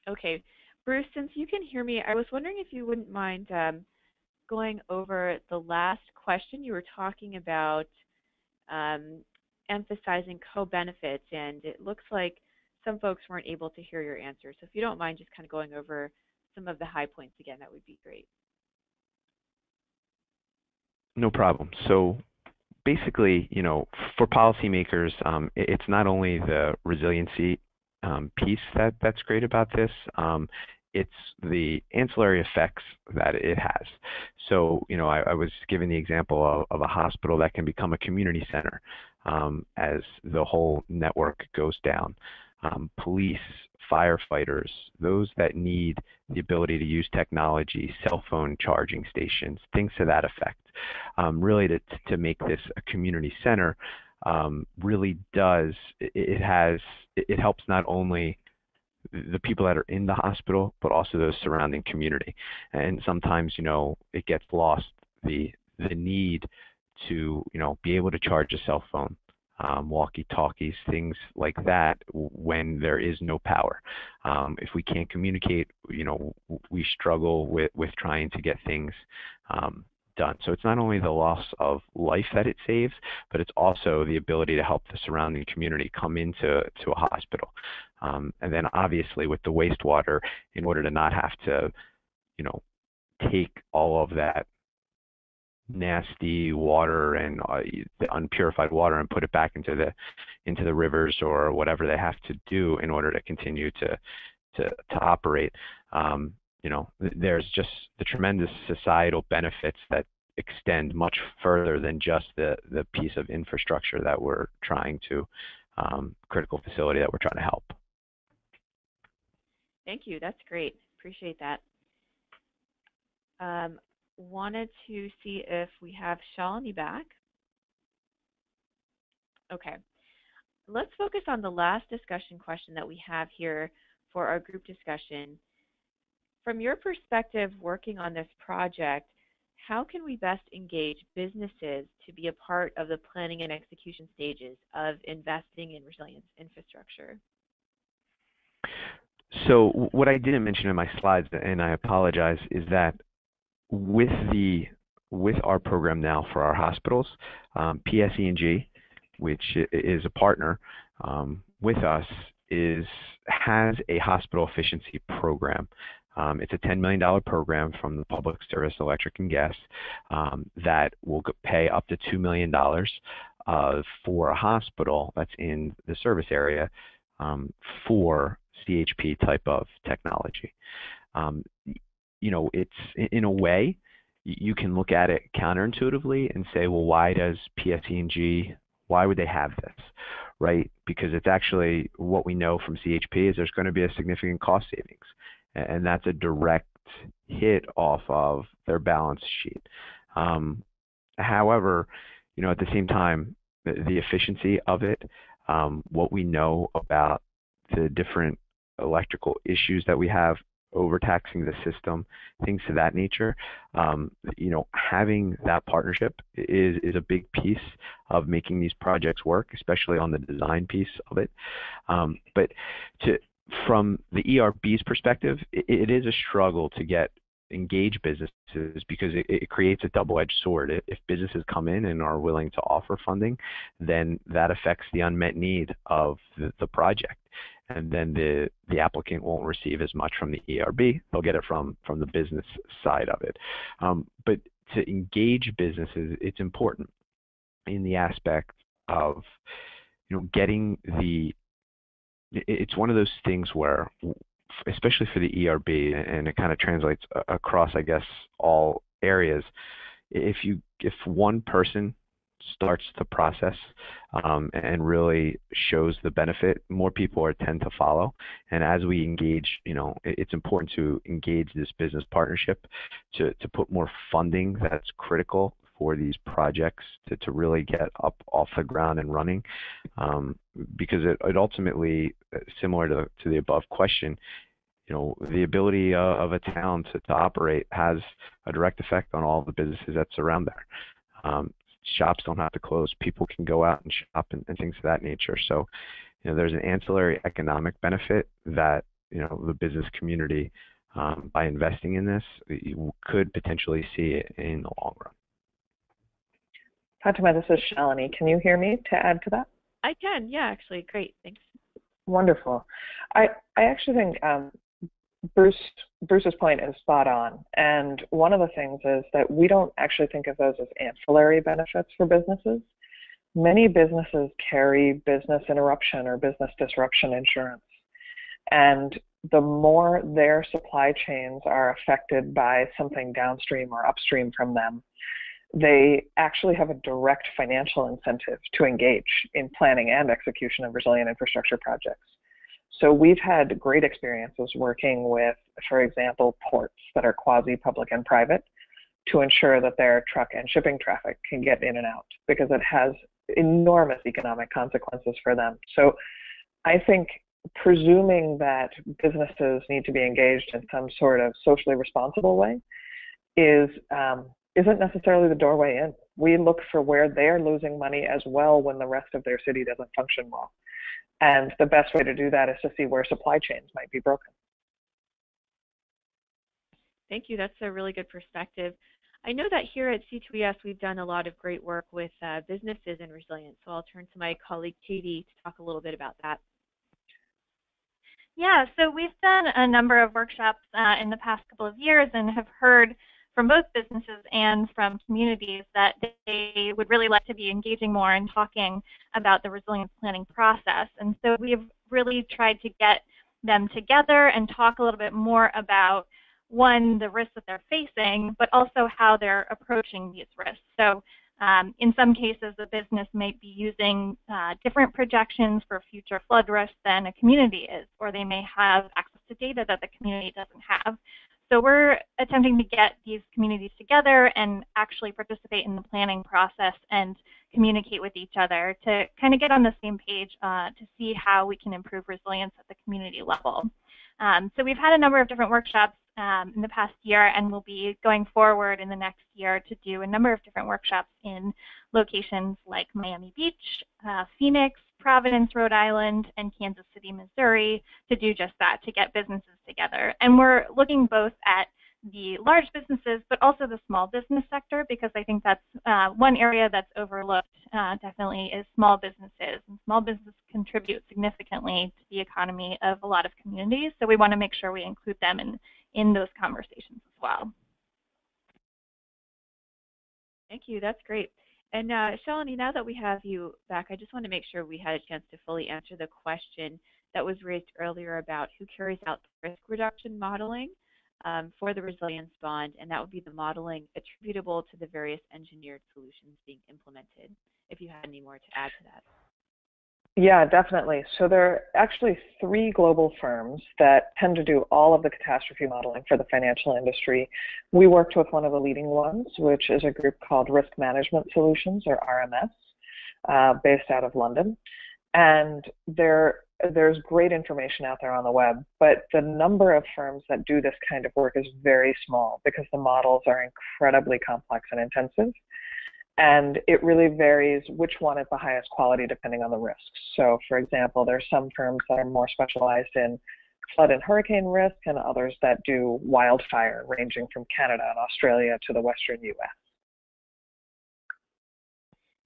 Okay. Bruce, since you can hear me, I was wondering if you wouldn't mind going over the last question. You were talking about emphasizing co-benefits, and it looks like some folks weren't able to hear your answer. So if you don't mind just kind of going over some of the high points again, that would be great. No problem. So basically, for policymakers, it's not only the resiliency piece that's great about this, it's the ancillary effects that it has. So, I was given the example of a hospital that can become a community center as the whole network goes down. Police, firefighters, those that need the ability to use technology, cell phone charging stations, things to that effect. Really to make this a community center really does, it helps not only the people that are in the hospital, but also the surrounding community. And sometimes, it gets lost, the need to, be able to charge a cell phone, walkie-talkies, things like that when there is no power. If we can't communicate, we struggle with trying to get things done. So it's not only the loss of life that it saves, but it's also the ability to help the surrounding community come into a hospital. And then obviously with the wastewater, in order to not have to, take all of that nasty water and the unpurified water and put it back into the rivers or whatever they have to do in order to continue to operate. There's just the tremendous societal benefits that extend much further than just the piece of infrastructure that we're trying to, critical facility that we're trying to help. Thank you. That's great. Appreciate that. Wanted to see if we have Shalini back. Okay. Let's focus on the last discussion question that we have here for our group discussion. From your perspective working on this project, how can we best engage businesses to be a part of the planning and execution stages of investing in resilience infrastructure? So what I didn't mention in my slides, and I apologize, is that with our program now for our hospitals, PSE&G, which is a partner with us, has a hospital efficiency program. It's a $10 million program from the Public Service Electric and Gas that will pay up to $2 million for a hospital that's in the service area for CHP type of technology. It's in a way, you can look at it counterintuitively and say, well, why does PSE&G, why would they have this, right? Because it's actually what we know from CHP is there's going to be a significant cost savings, and that's a direct hit off of their balance sheet. However, at the same time, the efficiency of it, what we know about the different electrical issues that we have, overtaxing the system, things of that nature, having that partnership is a big piece of making these projects work, especially on the design piece of it. But from the ERB's perspective, it is a struggle to get engaged businesses because it creates a double-edged sword. If businesses come in and are willing to offer funding, then that affects the unmet need of the project. And then the applicant won't receive as much from the ERB. They'll get it from the business side of it. But to engage businesses, it's important in the aspect of getting it's one of those things where, especially for the ERB, and it kind of translates across, I guess, all areas. If one person starts the process and really shows the benefit, more people tend to follow. And as we engage, it's important to engage this business partnership to put more funding that's critical for these projects to really get up off the ground and running, because it ultimately, similar to the above question, the ability of a town to operate has a direct effect on all the businesses that surround there. Shops don't have to close. People can go out and shop and things of that nature. So, there's an ancillary economic benefit that, the business community, by investing in this, you could potentially see it in the long run. Fatima, this is Shalini. Can you hear me to add to that? I can, yeah, actually. Great, thanks. Wonderful. I actually think Bruce's point is spot on. And one of the things is that we don't actually think of those as ancillary benefits for businesses. Many businesses carry business interruption or business disruption insurance. And the more their supply chains are affected by something downstream or upstream from them, they actually have a direct financial incentive to engage in planning and execution of resilient infrastructure projects. So we've had great experiences working with, for example, ports that are quasi-public and private to ensure that their truck and shipping traffic can get in and out, because it has enormous economic consequences for them. So I think presuming that businesses need to be engaged in some sort of socially responsible way isn't necessarily the doorway in. We look for where they're losing money as well when the rest of their city doesn't function well. And the best way to do that is to see where supply chains might be broken. Thank you. That's a really good perspective. I know that here at C2ES, we've done a lot of great work with businesses and resilience. So I'll turn to my colleague, Katie, to talk a little bit about that. Yeah, so we've done a number of workshops in the past couple of years and have heard from both businesses and from communities that they would really like to be engaging more and talking about the resilience planning process. And so we've really tried to get them together and talk a little bit more about, one, the risks that they're facing, but also how they're approaching these risks. So in some cases, the business might be using different projections for future flood risks than a community is, or they may have access to data that the community doesn't have. So we're attempting to get these communities together and actually participate in the planning process and communicate with each other to kind of get on the same page to see how we can improve resilience at the community level. So we've had a number of different workshops in the past year, and we'll be going forward in the next year to do a number of different workshops in locations like Miami Beach, Phoenix, Providence, Rhode Island, and Kansas City, Missouri, to do just that, to get businesses together. And we're looking both at the large businesses, but also the small business sector, because I think that's one area that's overlooked definitely is small businesses. And small businesses contribute significantly to the economy of a lot of communities, so we want to make sure we include them in those conversations as well. Thank you, that's great. And Shalini, now that we have you back, I just want to make sure we had a chance to fully answer the question that was raised earlier about who carries out the risk reduction modeling for the resilience bond, and that would be the modeling attributable to the various engineered solutions being implemented, if you had any more to add to that. Yeah, definitely. So there are actually 3 global firms that tend to do all of the catastrophe modeling for the financial industry. We worked with one of the leading ones, which is a group called Risk Management Solutions, or RMS, based out of London. And there's great information out there on the web, but the number of firms that do this kind of work is very small because the models are incredibly complex and intensive. And it really varies which one is the highest quality depending on the risks. So for example, there's some firms that are more specialized in flood and hurricane risk and others that do wildfire, ranging from Canada and Australia to the Western US.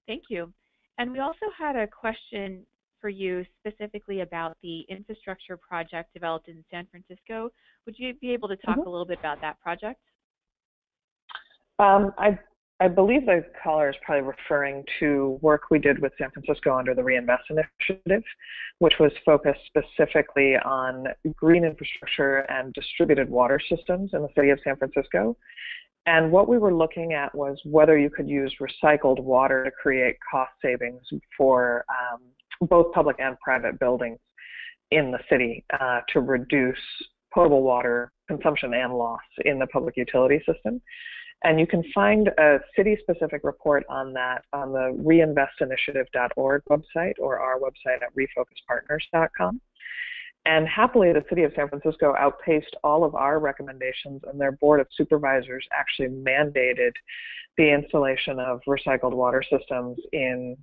Thank you. And we also had a question for you specifically about the infrastructure project developed in San Francisco. Would you be able to talk a little bit about that project? I believe the caller is probably referring to work we did with San Francisco under the Reinvest Initiative, which was focused specifically on green infrastructure and distributed water systems in the city of San Francisco. And what we were looking at was whether you could use recycled water to create cost savings for both public and private buildings in the city to reduce potable water consumption and loss in the public utility system. And you can find a city-specific report on that on the reinvestinitiative.org website or our website at refocuspartners.com. And happily, the city of San Francisco outpaced all of our recommendations, and their board of supervisors actually mandated the installation of recycled water systems in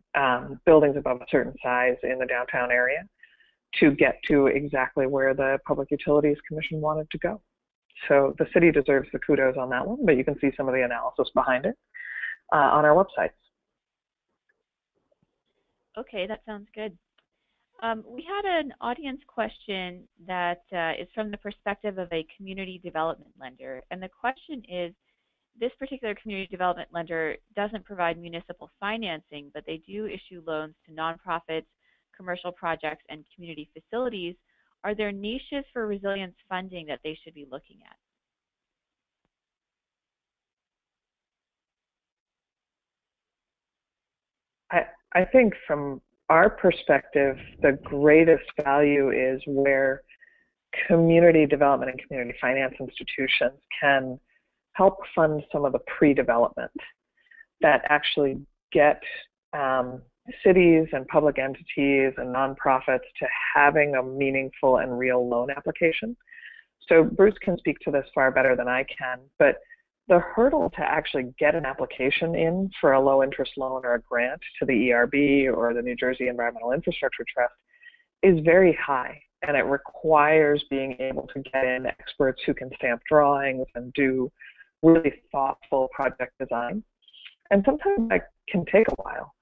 buildings above a certain size in the downtown area to get to exactly where the Public Utilities Commission wanted to go. So the city deserves the kudos on that one, but you can see some of the analysis behind it on our websites. Okay, that sounds good. We had an audience question that is from the perspective of a community development lender. And the question is, this particular community development lender doesn't provide municipal financing, but they do issue loans to nonprofits, commercial projects, and community facilities. Are there niches for resilience funding that they should be looking at? I think from our perspective, the greatest value is where community development and community finance institutions can help fund some of the pre-development that actually get cities and public entities and nonprofits to having a meaningful and real loan application. So Bruce can speak to this far better than I can, but the hurdle to actually get an application in for a low interest loan or a grant to the ERB or the New Jersey Environmental Infrastructure Trust is very high, and it requires being able to get in experts who can stamp drawings and do really thoughtful project design. And sometimes that can take a while.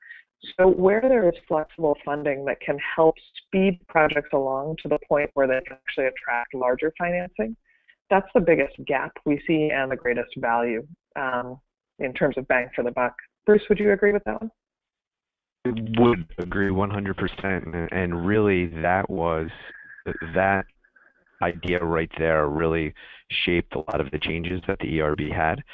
So where there is flexible funding that can help speed projects along to the point where they can actually attract larger financing, that's the biggest gap we see and the greatest value in terms of bang for the buck. Bruce, would you agree with that one? I would agree 100%. And really that idea right there really shaped a lot of the changes that the ERB had.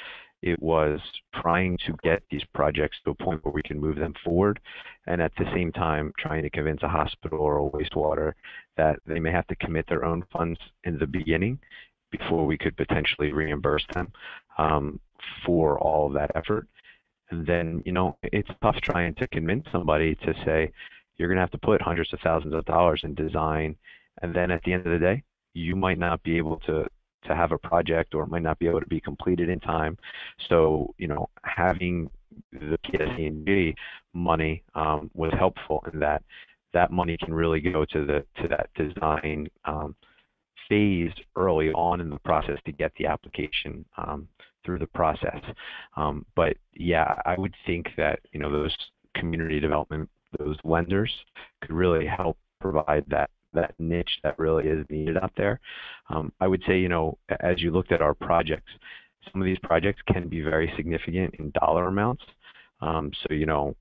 It was trying to get these projects to a point where we can move them forward, and at the same time trying to convince a hospital or a wastewater that they may have to commit their own funds in the beginning before we could potentially reimburse them for all of that effort. And then, you know, it's tough trying to convince somebody to say, you're going to have to put hundreds of thousands of dollars in design, and then at the end of the day, you might not be able to have a project, or it might not be able to be completed in time. So, you know, having the PSE&G money was helpful in that that money can really go to that design phase early on in the process to get the application through the process. But yeah, I would think that, you know, those community development, those lenders could really help provide that niche that really is needed out there. I would say, you know, as you looked at our projects, some of these projects can be very significant in dollar amounts. So, you know,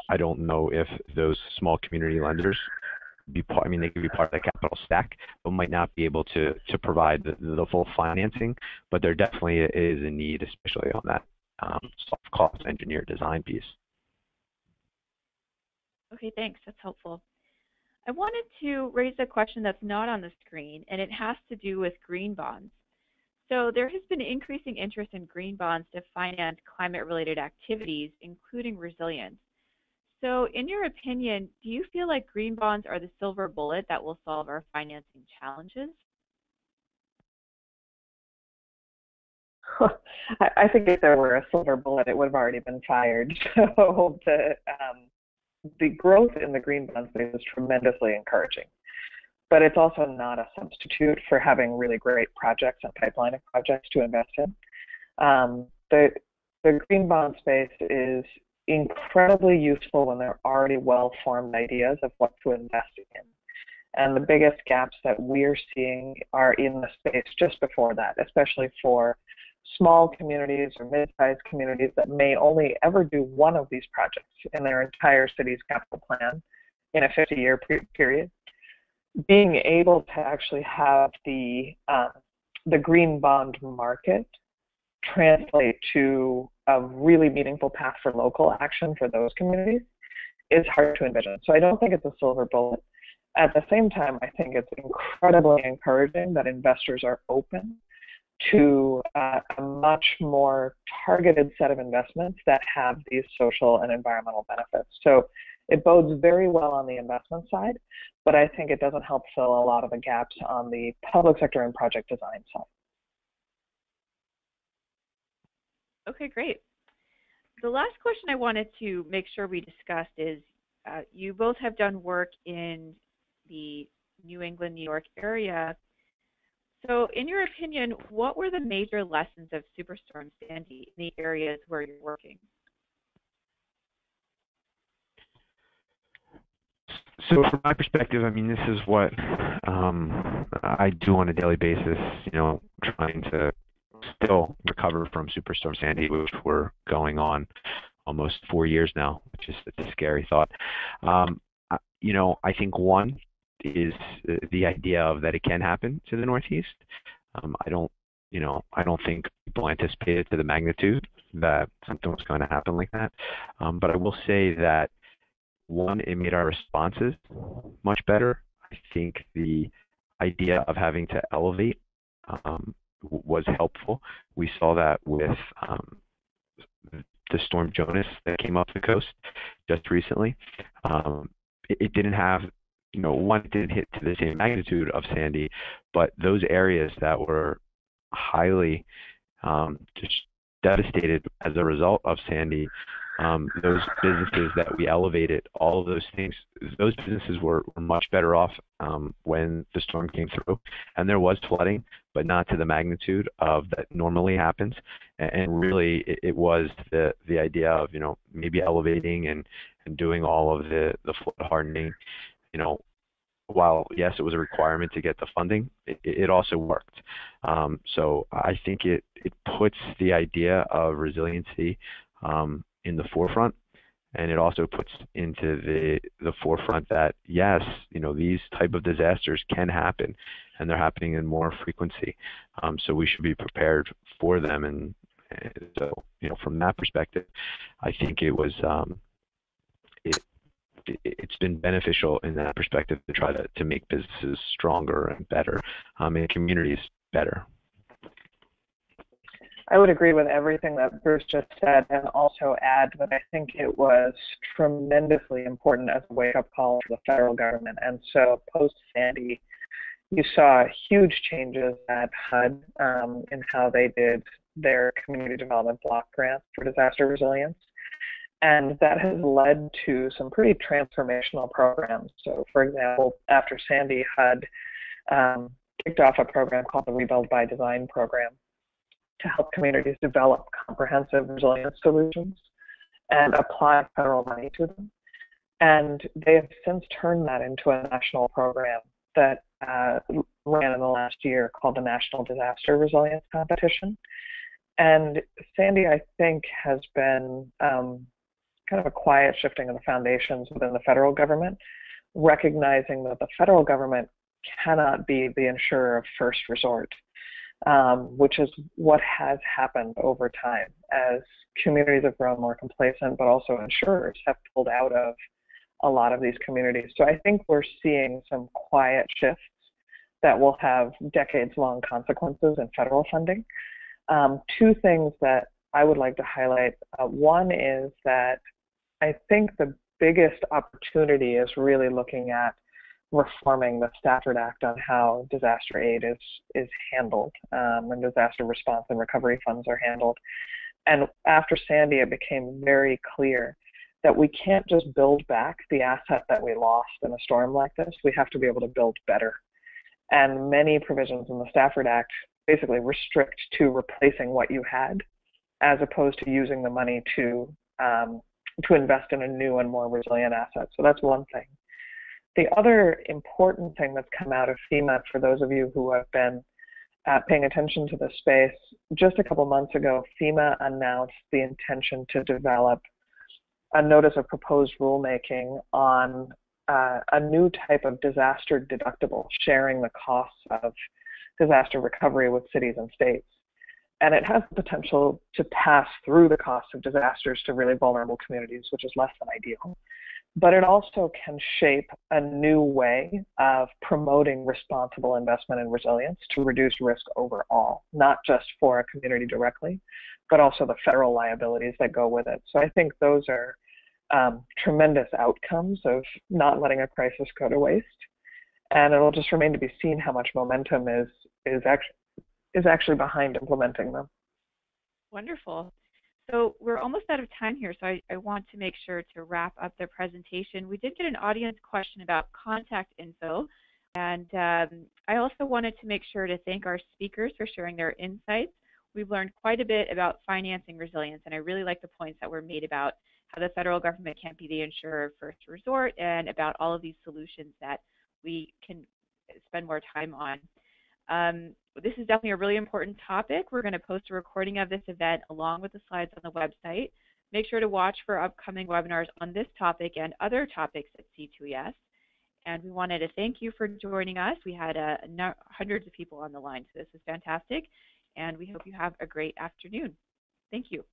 I don't know if those small community lenders be part. I mean, they could be part of the capital stack, but might not be able to provide the full financing. But there definitely is a need, especially on that soft cost engineer design piece. Okay, thanks. That's helpful. I wanted to raise a question that's not on the screen, and it has to do with green bonds. So there has been increasing interest in green bonds to finance climate-related activities, including resilience. So in your opinion, do you feel like green bonds are the silver bullet that will solve our financing challenges? I think if there were a silver bullet, it would have already been fired. So the growth in the green bond space is tremendously encouraging, but it's also not a substitute for having really great projects and pipeline of projects to invest in. The green bond space is incredibly useful when there are already well-formed ideas of what to invest in. And the biggest gaps that we're seeing are in the space just before that, especially for small communities or mid-sized communities that may only ever do one of these projects in their entire city's capital plan in a 50-year period. Being able to actually have the green bond market translate to a really meaningful path for local action for those communities is hard to envision. So I don't think it's a silver bullet. At the same time, I think it's incredibly encouraging that investors are open to a much more targeted set of investments that have these social and environmental benefits. So it bodes very well on the investment side, but I think it doesn't help fill a lot of the gaps on the public sector and project design side. Okay, great. The last question I wanted to make sure we discussed is you both have done work in the New England, New York area. So in your opinion, what were the major lessons of Superstorm Sandy in the areas where you're working? So from my perspective, I mean, this is what I do on a daily basis, you know, trying to still recover from Superstorm Sandy, which we're going on almost 4 years now, which is a scary thought. You know, I think one is the idea of that it can happen to the Northeast. I don't think people anticipated to the magnitude that something was going to happen like that. But I will say that one, it made our responses much better. I think the idea of having to elevate was helpful. We saw that with the storm Jonas that came up the coast just recently. It didn't have, you know, one, it didn't hit to the same magnitude of Sandy, but those areas that were highly just devastated as a result of Sandy, those businesses that we elevated, all of those things, those businesses were much better off when the storm came through. And there was flooding, but not to the magnitude of that normally happens. And really, it was the idea of, you know, maybe elevating and doing all of the flood hardening. You know, while yes, it was a requirement to get the funding, it also worked. So I think it puts the idea of resiliency in the forefront, and it also puts into the forefront that yes, you know, these type of disasters can happen, and they're happening in more frequency. So we should be prepared for them, and so, you know, from that perspective, I think it was it's been beneficial in that perspective to try to make businesses stronger and better, and communities better. I would agree with everything that Bruce just said, and also add that I think it was tremendously important as a wake-up call to the federal government. And so post-Sandy, you saw huge changes at HUD in how they did their community development block grants for disaster resilience. And that has led to some pretty transformational programs. So for example, after Sandy, HUD kicked off a program called the Rebuild by Design program to help communities develop comprehensive resilience solutions and apply federal money to them. And they have since turned that into a national program that ran in the last year called the National Disaster Resilience Competition. And Sandy, I think, has been kind of a quiet shifting of the foundations within the federal government, recognizing that the federal government cannot be the insurer of first resort, which is what has happened over time as communities have grown more complacent, but also insurers have pulled out of a lot of these communities. So I think we're seeing some quiet shifts that will have decades-long consequences in federal funding. Two things that I would like to highlight. One is that I think the biggest opportunity is really looking at reforming the Stafford Act on how disaster aid is handled, and disaster response and recovery funds are handled. And after Sandy, it became very clear that we can't just build back the asset that we lost in a storm like this. We have to be able to build better. And many provisions in the Stafford Act basically restrict to replacing what you had, as opposed to using the money to invest in a new and more resilient asset. So that's one thing. The other important thing that's come out of FEMA, for those of you who have been paying attention to this space, just a couple months ago, FEMA announced the intention to develop a notice of proposed rulemaking on a new type of disaster deductible, sharing the costs of disaster recovery with cities and states. And it has the potential to pass through the costs of disasters to really vulnerable communities, which is less than ideal. But it also can shape a new way of promoting responsible investment in resilience to reduce risk overall, not just for a community directly, but also the federal liabilities that go with it. So I think those are tremendous outcomes of not letting a crisis go to waste. And it'll just remain to be seen how much momentum is actually behind implementing them. Wonderful. So we're almost out of time here, so I want to make sure to wrap up the presentation. We did get an audience question about contact info, and I also wanted to make sure to thank our speakers for sharing their insights. We've learned quite a bit about financing resilience, and I really like the points that were made about how the federal government can't be the insurer of first resort, and about all of these solutions that we can spend more time on. This is definitely a really important topic. We're going to post a recording of this event along with the slides on the website. Make sure to watch for upcoming webinars on this topic and other topics at C2ES. And we wanted to thank you for joining us. We had hundreds of people on the line, so this is fantastic. And we hope you have a great afternoon. Thank you.